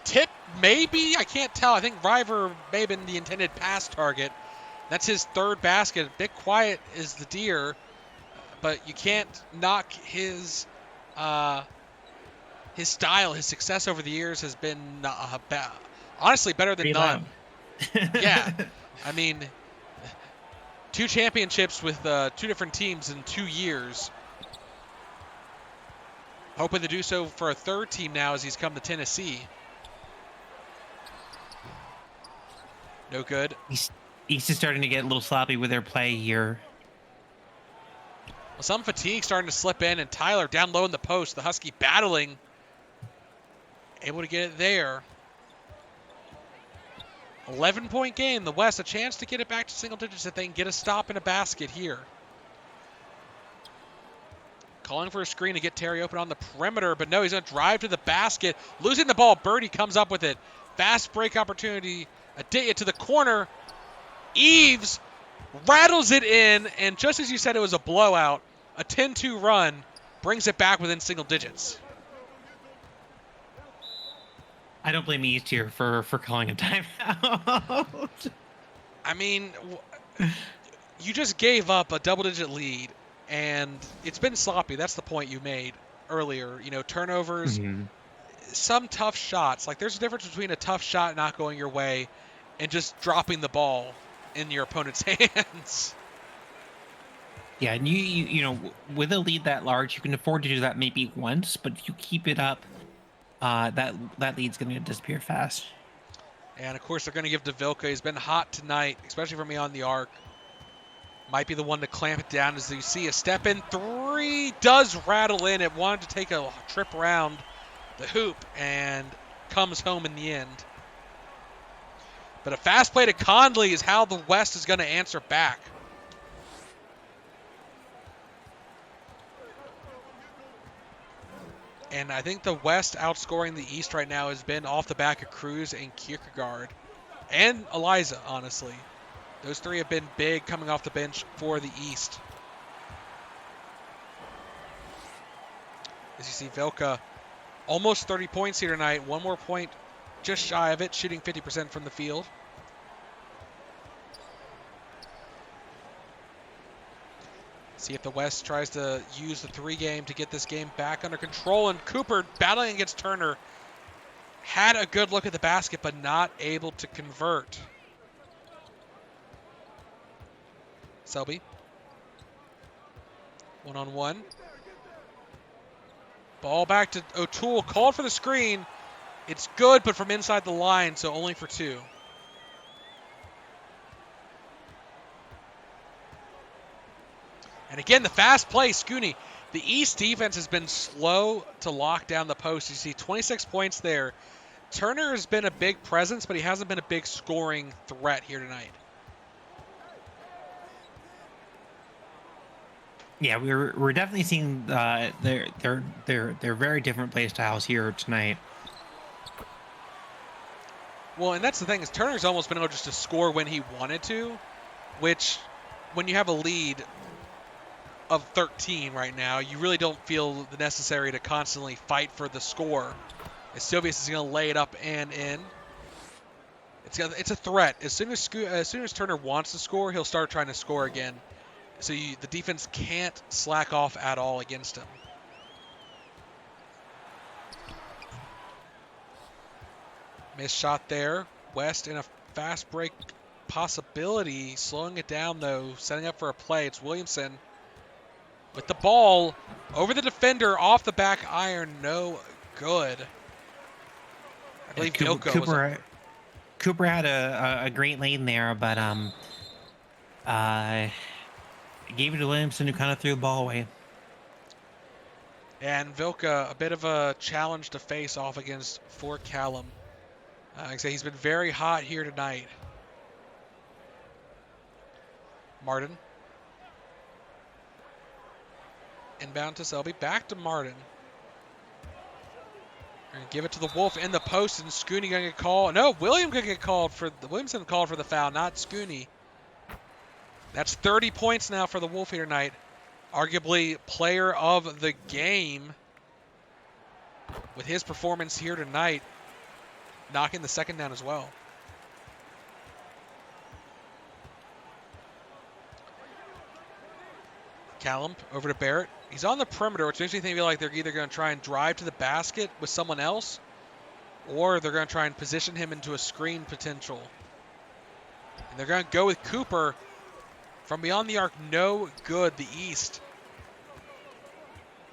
Tip, maybe? I can't tell. I think River may have been the intended pass target. That's his 3rd basket. A bit quiet is the deer, but you can't knock his his style, his success over the years has been honestly better than Pretty none. loud. Yeah, I mean, 2 championships with 2 different teams in 2 years. Hoping to do so for a 3rd team now as he's come to Tennessee. No good. East is starting to get a little sloppy with their play here. Well, some fatigue starting to slip in, and Tyler down low in the post. The Husky battling. Able to get it there. 11-point game. The West, a chance to get it back to single digits if they can get a stop in a basket here. Calling for a screen to get Terry open on the perimeter, but no, he's going to drive to the basket. Losing the ball, Birdie comes up with it. Fast break opportunity. Aditya to the corner. Eves rattles it in, and just as you said it was a blowout, a 10-2 run brings it back within single digits. I don't blame East here for calling a timeout. I mean, you just gave up a double-digit lead, and it's been sloppy. That's the point you made earlier. You know, turnovers, some tough shots. Like, there's a difference between a tough shot not going your way and just dropping the ball in your opponent's hands. Yeah, and you know, with a lead that large, you can afford to do that maybe once, but if you keep it up, that lead's going to disappear fast. And of course, they're going to give to Vilka. He's been hot tonight, especially from beyond the arc. Might be the one to clamp it down as you see a step in 3 does rattle in. It wanted to take a trip around the hoop and comes home in the end. But a fast play to Conley is how the West is going to answer back. And I think the West outscoring the East right now has been off the back of Cruz and Kierkegaard. And Eliza, honestly. Those 3 have been big coming off the bench for the East. As you see, Velka almost 30 points here tonight. 1 more point just shy of it, shooting 50% from the field. See if the West tries to use the 3 game to get this game back under control. And Cooper battling against Turner. Had a good look at the basket, but not able to convert. Selby. 1-on-1. Ball back to O'Toole. Called for the screen. It's good, but from inside the line, so only for 2. And again, the fast play, Scooney. The East defense has been slow to lock down the post. You see 26 points there. Turner has been a big presence, but he hasn't been a big scoring threat here tonight. Yeah, we're definitely seeing they're very different play styles here tonight. Well, and that's the thing is Turner's almost been able just to score when he wanted to, which when you have a lead of 13 right now, you really don't feel the necessary to constantly fight for the score. As Silvius is going to lay it up and in. It's a threat. As soon as Turner wants to score, he'll start trying to score again. So the defense can't slack off at all against him. Missed shot there. West in a fast break possibility. Slowing it down, though. Setting up for a play. It's Williamson with the ball over the defender. Off the back iron. No good. I believe Cooper had a great lane there, but gave it to Williamson, who kind of threw the ball away. And Vilka, a bit of a challenge to face off against for Callum. Like I say, he's been very hot here tonight. Martin. Inbound to Selby. Back to Martin. Going to give it to the Wolf in the post, and Scooney going to get called. No, Williamson going to get called for the foul, not Scooney. That's 30 points now for the Wolf here tonight. Arguably player of the game with his performance here tonight, knocking the second down as well. Callum over to Barrett. He's on the perimeter, which makes me feel like they're either going to try and drive to the basket with someone else, or they're going to try and position him into a screen potential. And they're going to go with Cooper from beyond the arc. No good, the East.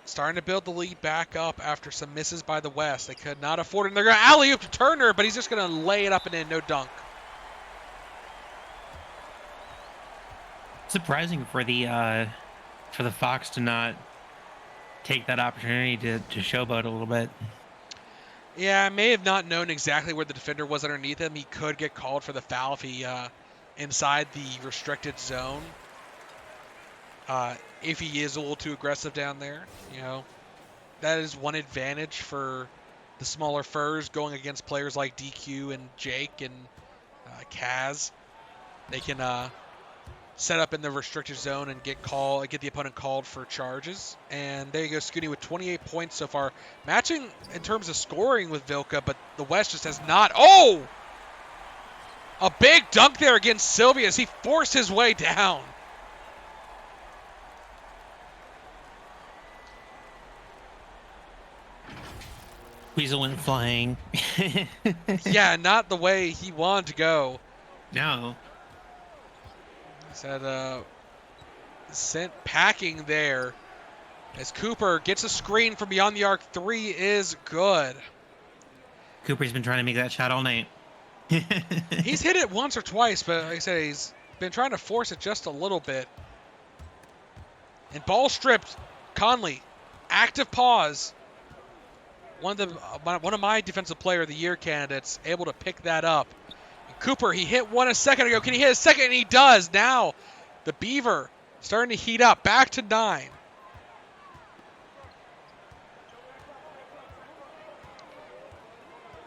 Starting to build the lead back up after some misses by the West. They could not afford it. And they're going to alley-oop to Turner, but he's just going to lay it up and in, no dunk. Surprising for the Fox to not take that opportunity to showboat a little bit. Yeah, I may have not known exactly where the defender was underneath him. He could get called for the foul if he inside the restricted zone. If he is a little too aggressive down there, that is one advantage for the smaller furs going against players like DQ and Jake and Kaz. They can set up in the restricted zone and get the opponent called for charges. And there you go, Scooney with 28 points so far, matching in terms of scoring with Vilka, but the West just has not. Oh, a big dunk there against Sylvia as he forced his way down. Weasel went flying. Yeah, not the way he wanted to go. No. He said, sent packing there as Cooper gets a screen from beyond the arc. 3 is good. Cooper's been trying to make that shot all night. He's hit it once or twice, but like I said, he's been trying to force it just a little bit. And ball stripped. Conley, active pause. One of my defensive player of the year candidates able to pick that up. And Cooper, he hit one a second ago. Can he hit a second? And he does. Now the Beaver starting to heat up. Back to 9.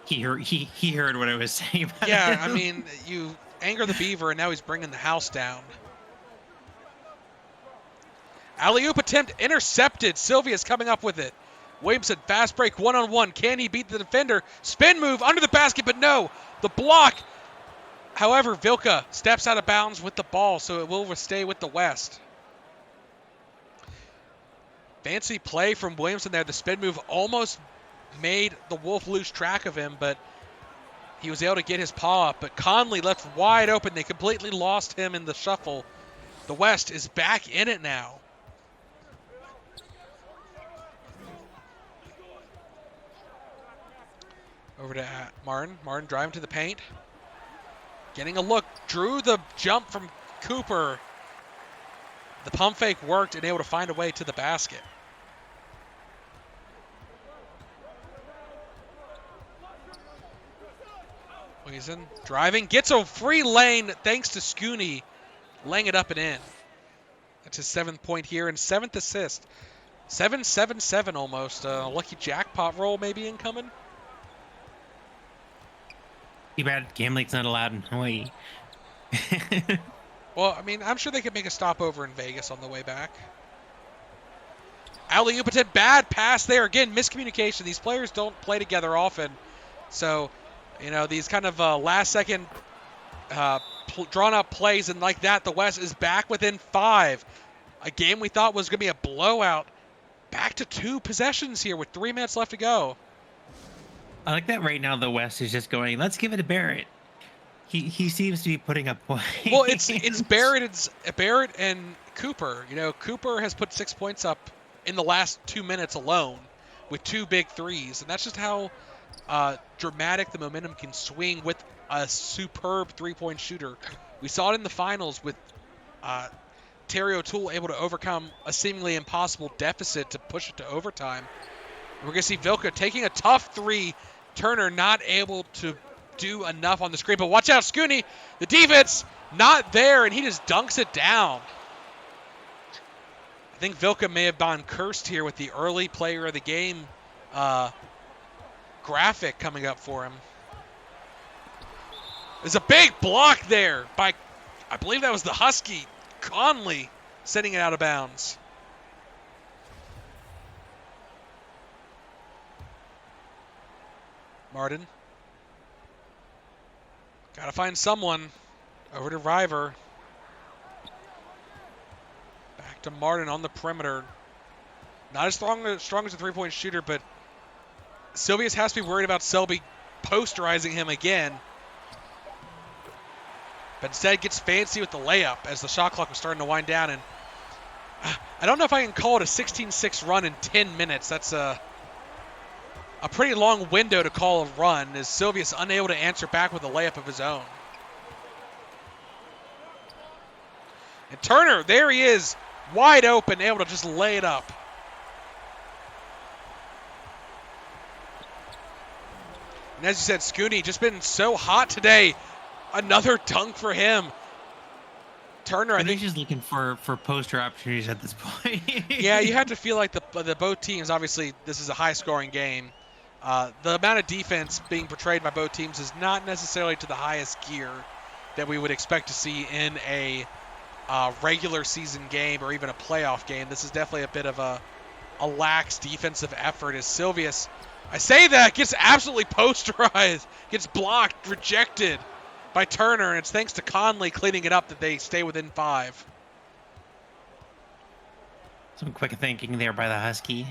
He heard what I was saying about Yeah, him. I mean, you anger the Beaver, and now he's bringing the house down. Alley-oop attempt intercepted. Sylvia's coming up with it. Williamson, fast break, one-on-one. Can he beat the defender? Spin move under the basket, but no. The block. However, Vilka steps out of bounds with the ball, so it will stay with the West. Fancy play from Williamson there. The spin move almost made the Wolf lose track of him, but he was able to get his paw up. But Conley left wide open. They completely lost him in the shuffle. The West is back in it now. Over to Martin. Martin driving to the paint. Getting a look. Drew the jump from Cooper. The pump fake worked and able to find a way to the basket. Williamson driving. Gets a free lane thanks to Scooney. Laying it up and in. That's his 7th point here and 7th assist. 7-7-7 almost. Lucky jackpot roll maybe incoming. Too bad Game League's not allowed in Hawaii. Well, I mean, I'm sure they could make a stopover in Vegas on the way back. Alley-oop attempt, bad pass there. Again, miscommunication. These players don't play together often. So, these kind of last-second drawn-up plays, and like that, the West is back within 5. A game we thought was going to be a blowout. Back to 2 possessions here with 3 minutes left to go. I like that right now the West is just going, let's give it to Barrett. He seems to be putting up points. Well, it's Barrett and Cooper. Cooper has put 6 points up in the last 2 minutes alone with 2 big threes, and that's just how dramatic the momentum can swing with a superb three-point shooter. We saw it in the finals with Terry O'Toole able to overcome a seemingly impossible deficit to push it to overtime. We're going to see Vilka taking a tough 3. Turner not able to do enough on the screen. But watch out, Scooney. The defense not there, and he just dunks it down. I think Vilka may have gone cursed here with the early player of the game graphic coming up for him. There's a big block there by, I believe that was the Husky, Conley, sending it out of bounds. Martin. Got to find someone. Over to River. Back to Martin on the perimeter. Not as strong as a three-point shooter, but Sylvius has to be worried about Selby posterizing him again. But instead gets fancy with the layup as the shot clock was starting to wind down. And I don't know if I can call it a 16-6 run in 10 minutes. That's a pretty long window to call a run, as Sylvius unable to answer back with a layup of his own. And Turner, there he is, wide open, able to just lay it up. And as you said, Scooney just been so hot today. Another dunk for him. Turner, I think, he's just looking for poster opportunities at this point. yeah, you have to feel like the both teams, obviously, this is a high-scoring game. The amount of defense being portrayed by both teams is not necessarily to the highest gear that we would expect to see in a regular season game or even a playoff game. This is definitely a bit of a lax defensive effort as Sylvius, I say that, gets absolutely posterized, gets blocked, rejected by Turner, and it's thanks to Conley cleaning it up that they stay within 5. Some quick thinking there by the Husky.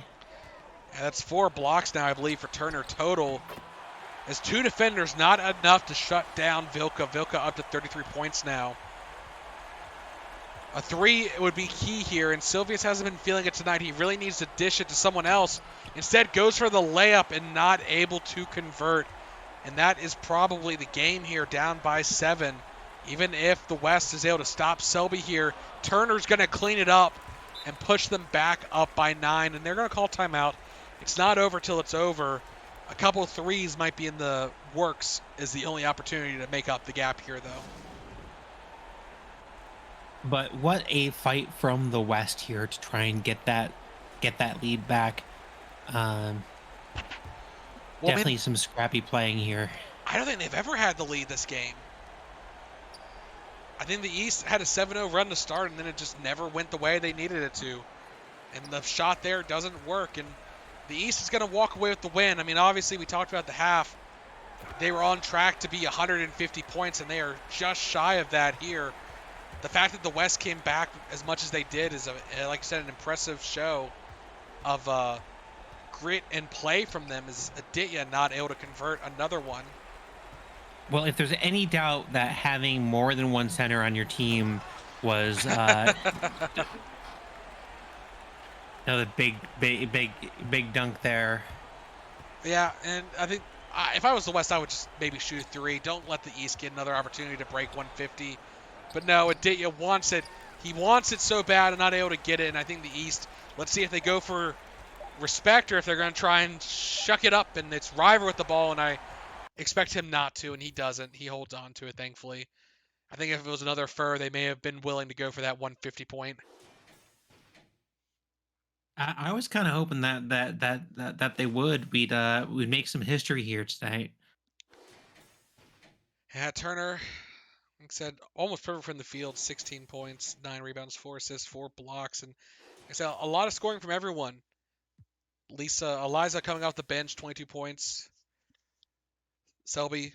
And that's 4 blocks now, I believe, for Turner total. As 2 defenders, not enough to shut down Vilka. Vilka up to 33 points now. A 3 would be key here, and Sylvius hasn't been feeling it tonight. He really needs to dish it to someone else. Instead, goes for the layup and not able to convert. And that is probably the game here, down by 7. Even if the West is able to stop Selby here, Turner's going to clean it up and push them back up by 9. And they're going to call timeout. It's not over till it's over. A couple of 3s might be in the works is the only opportunity to make up the gap here, though. But what a fight from the West here to try and get that lead back. Well, definitely some scrappy playing here. I don't think they've ever had the lead this game. I think the East had a 7-0 run to start, and then it just never went the way they needed it to. And the shot there doesn't work, and the East is going to walk away with the win. I mean, obviously, we talked about the half. They were on track to be 150 points, and they are just shy of that here. The fact that the West came back as much as they did is, like I said, an impressive show of grit and play from them, as Aditya not able to convert another one. Well, if there's any doubt that having more than one center on your team was another big dunk there. Yeah, and I think if I was the West, I would just maybe shoot a 3. Don't let the East get another opportunity to break 150. But no, Aditya wants it. He wants it so bad and not able to get it. And I think the East, let's see if they go for respect or if they're going to try and shuck it up. And it's River with the ball, and I expect him not to, and he doesn't. He holds on to it, thankfully. I think if it was another Fur, they may have been willing to go for that 150 point. I was kind of hoping that they would. We'd make some history here tonight. Yeah, Turner, like I said, almost perfect from the field. 16 points, 9 rebounds, 4 assists, 4 blocks, and like I said, a lot of scoring from everyone. Eliza coming off the bench, 22 points. Selby,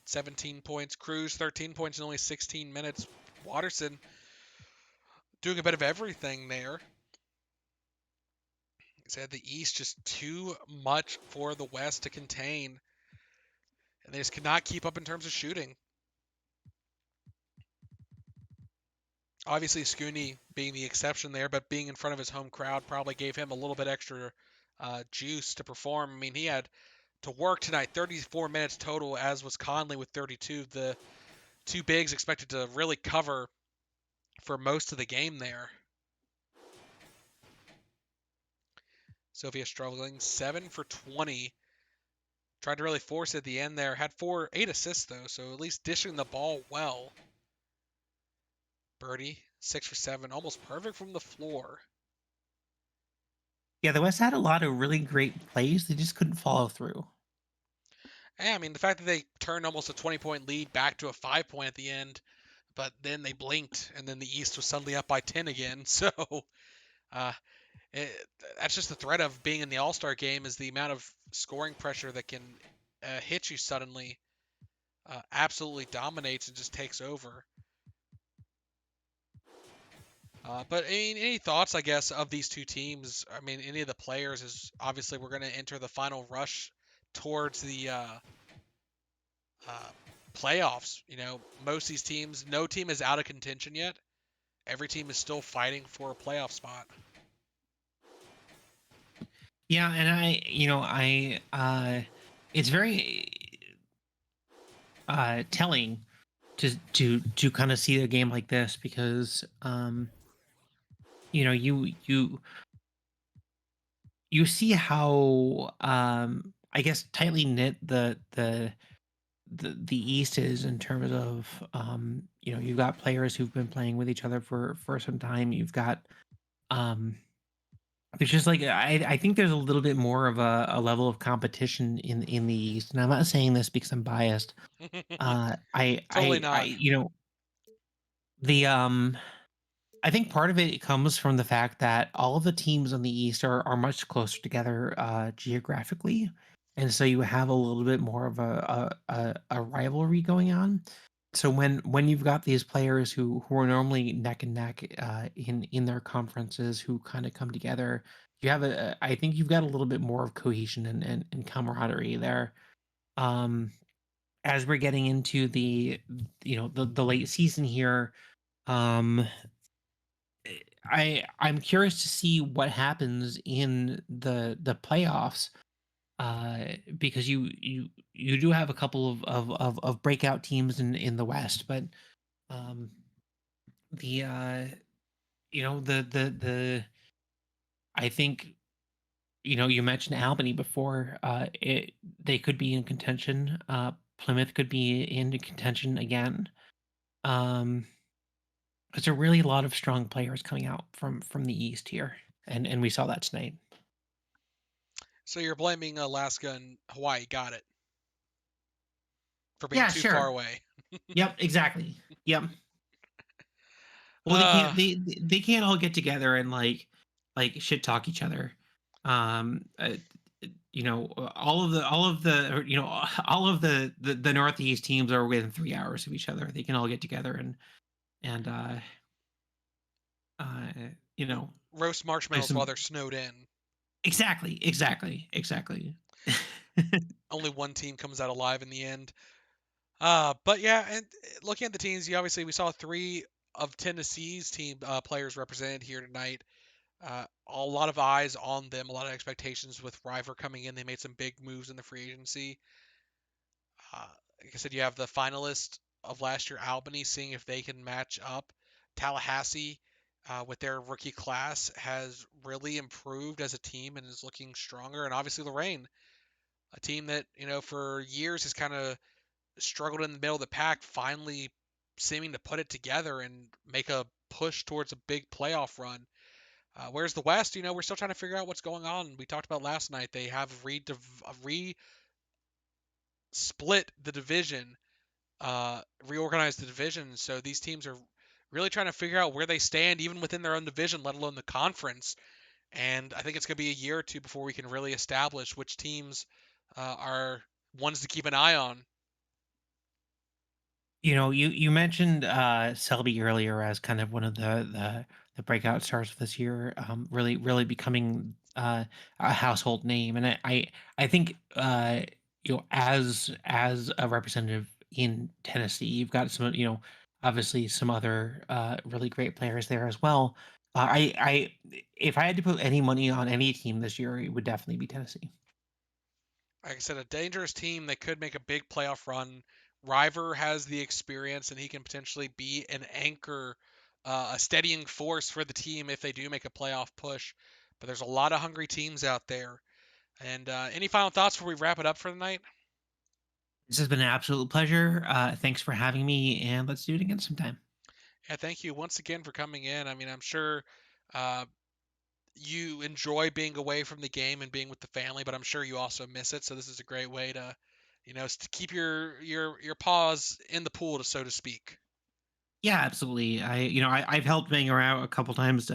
17 points. Cruz, 13 points in only 16 minutes. Watterson doing a bit of everything there. Said the East just too much for the West to contain, and they just could not keep up in terms of shooting. Obviously, Scooney being the exception there, but being in front of his home crowd probably gave him a little bit extra juice to perform. I mean, he had to work tonight, 34 minutes total, as was Conley with 32. The 2 bigs expected to really cover for most of the game there. Sophia struggling, 7 for 20. Tried to really force it at the end there. Had 8 assists, though, so at least dishing the ball well. Birdie, 6 for 7. Almost perfect from the floor. Yeah, the West had a lot of really great plays. They just couldn't follow through. Yeah, I mean, the fact that they turned almost a 20-point lead back to a 5-point at the end, but then they blinked, and then the East was suddenly up by 10 again. So uh, that's just the threat of being in the All-Star game, is the amount of scoring pressure that can hit you suddenly. Absolutely dominates and just takes over. But I mean, any thoughts, I guess, of these two teams? I mean, any of the players is obviously we're going to enter the final rush towards the uh, playoffs. Most of these teams, no team is out of contention yet. Every team is still fighting for a playoff spot. Yeah, and it's very telling to kind of see a game like this because you know you see how I guess tightly knit the East is in terms of you've got players who've been playing with each other for some time. You've got um there's just like I think there's a little bit more of a level of competition in the East, and I'm not saying this because I'm biased. Totally not. The I think part of it comes from the fact that all of the teams on the East are much closer together geographically, and so you have a little bit more of a rivalry going on. So when you've got these players who are normally neck and neck in their conferences who kind of come together, you have I think you've got a little bit more of cohesion and camaraderie there. Um, as we're getting into the late season here, um, I'm curious to see what happens in the playoffs because you do have a couple of breakout teams in the West, but um, the the I think you mentioned Albany before. They could be in contention. Plymouth could be in contention again. Um, there's a really lot of strong players coming out from the East here, and we saw that tonight. So you're blaming Alaska and Hawaii, got it, for being Yeah, too far sure. away. Yep, exactly. Yep. Well, Uh, they can't all get together and like shit talk each other. Um, uh, all of the or, all of the Northeast teams are within 3 hours of each other. They can all get together and uh, you know roast play marshmallows while some. they're snowed in. Exactly. Only one team comes out alive in the end. But yeah, and looking at the teams, we saw three of Tennessee's team players represented here tonight. A lot of eyes on them, a lot of expectations with River coming in. They made some big moves in the free agency. Uh, like I said, you have the finalist of last year, Albany, seeing if they can match up. Tallahassee, with their rookie class, has really improved as a team and is looking stronger. And obviously, Lorraine, a team that, for years has kind of struggled in the middle of the pack, finally seeming to put it together and make a push towards a big playoff run. Whereas the West, we're still trying to figure out what's going on. We talked about last night. They have split the division, reorganized the division. So these teams are really trying to figure out where they stand, even within their own division, let alone the conference. And I think it's going to be a year or two before we can really establish which teams are ones to keep an eye on. You mentioned Selby earlier as kind of one of the breakout stars of this year, really becoming a household name, and I think as a representative in Tennessee, you've got some obviously some other really great players there as well. I if I had to put any money on any team this year, it would definitely be Tennessee. Like I said, a dangerous team that could make a big playoff run. River has the experience, and he can potentially be an anchor, a steadying force for the team if they do make a playoff push. But there's a lot of hungry teams out there. And any final thoughts before we wrap it up for the night? This has been an absolute pleasure. Thanks for having me, and let's do it again sometime. Yeah, thank you once again for coming in. I mean, I'm sure uh, you enjoy being away from the game and being with the family, but I'm sure you also miss it. So this is a great way to, to keep your paws in the pool, so to speak. Yeah, absolutely. I've helped bang around a couple times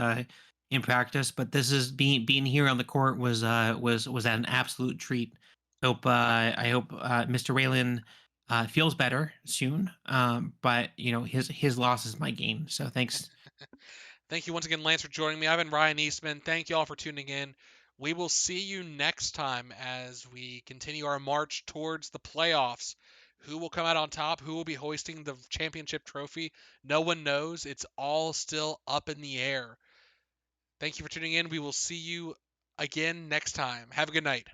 in practice, but this is being here on the court was an absolute treat. I hope Mr. Whalen feels better soon. But his loss is my gain. So thanks. Thank you once again, Lance, for joining me. I've been Ryan Eastman. Thank you all for tuning in. We will see you next time as we continue our march towards the playoffs. Who will come out on top? Who will be hoisting the championship trophy? No one knows. It's all still up in the air. Thank you for tuning in. We will see you again next time. Have a good night.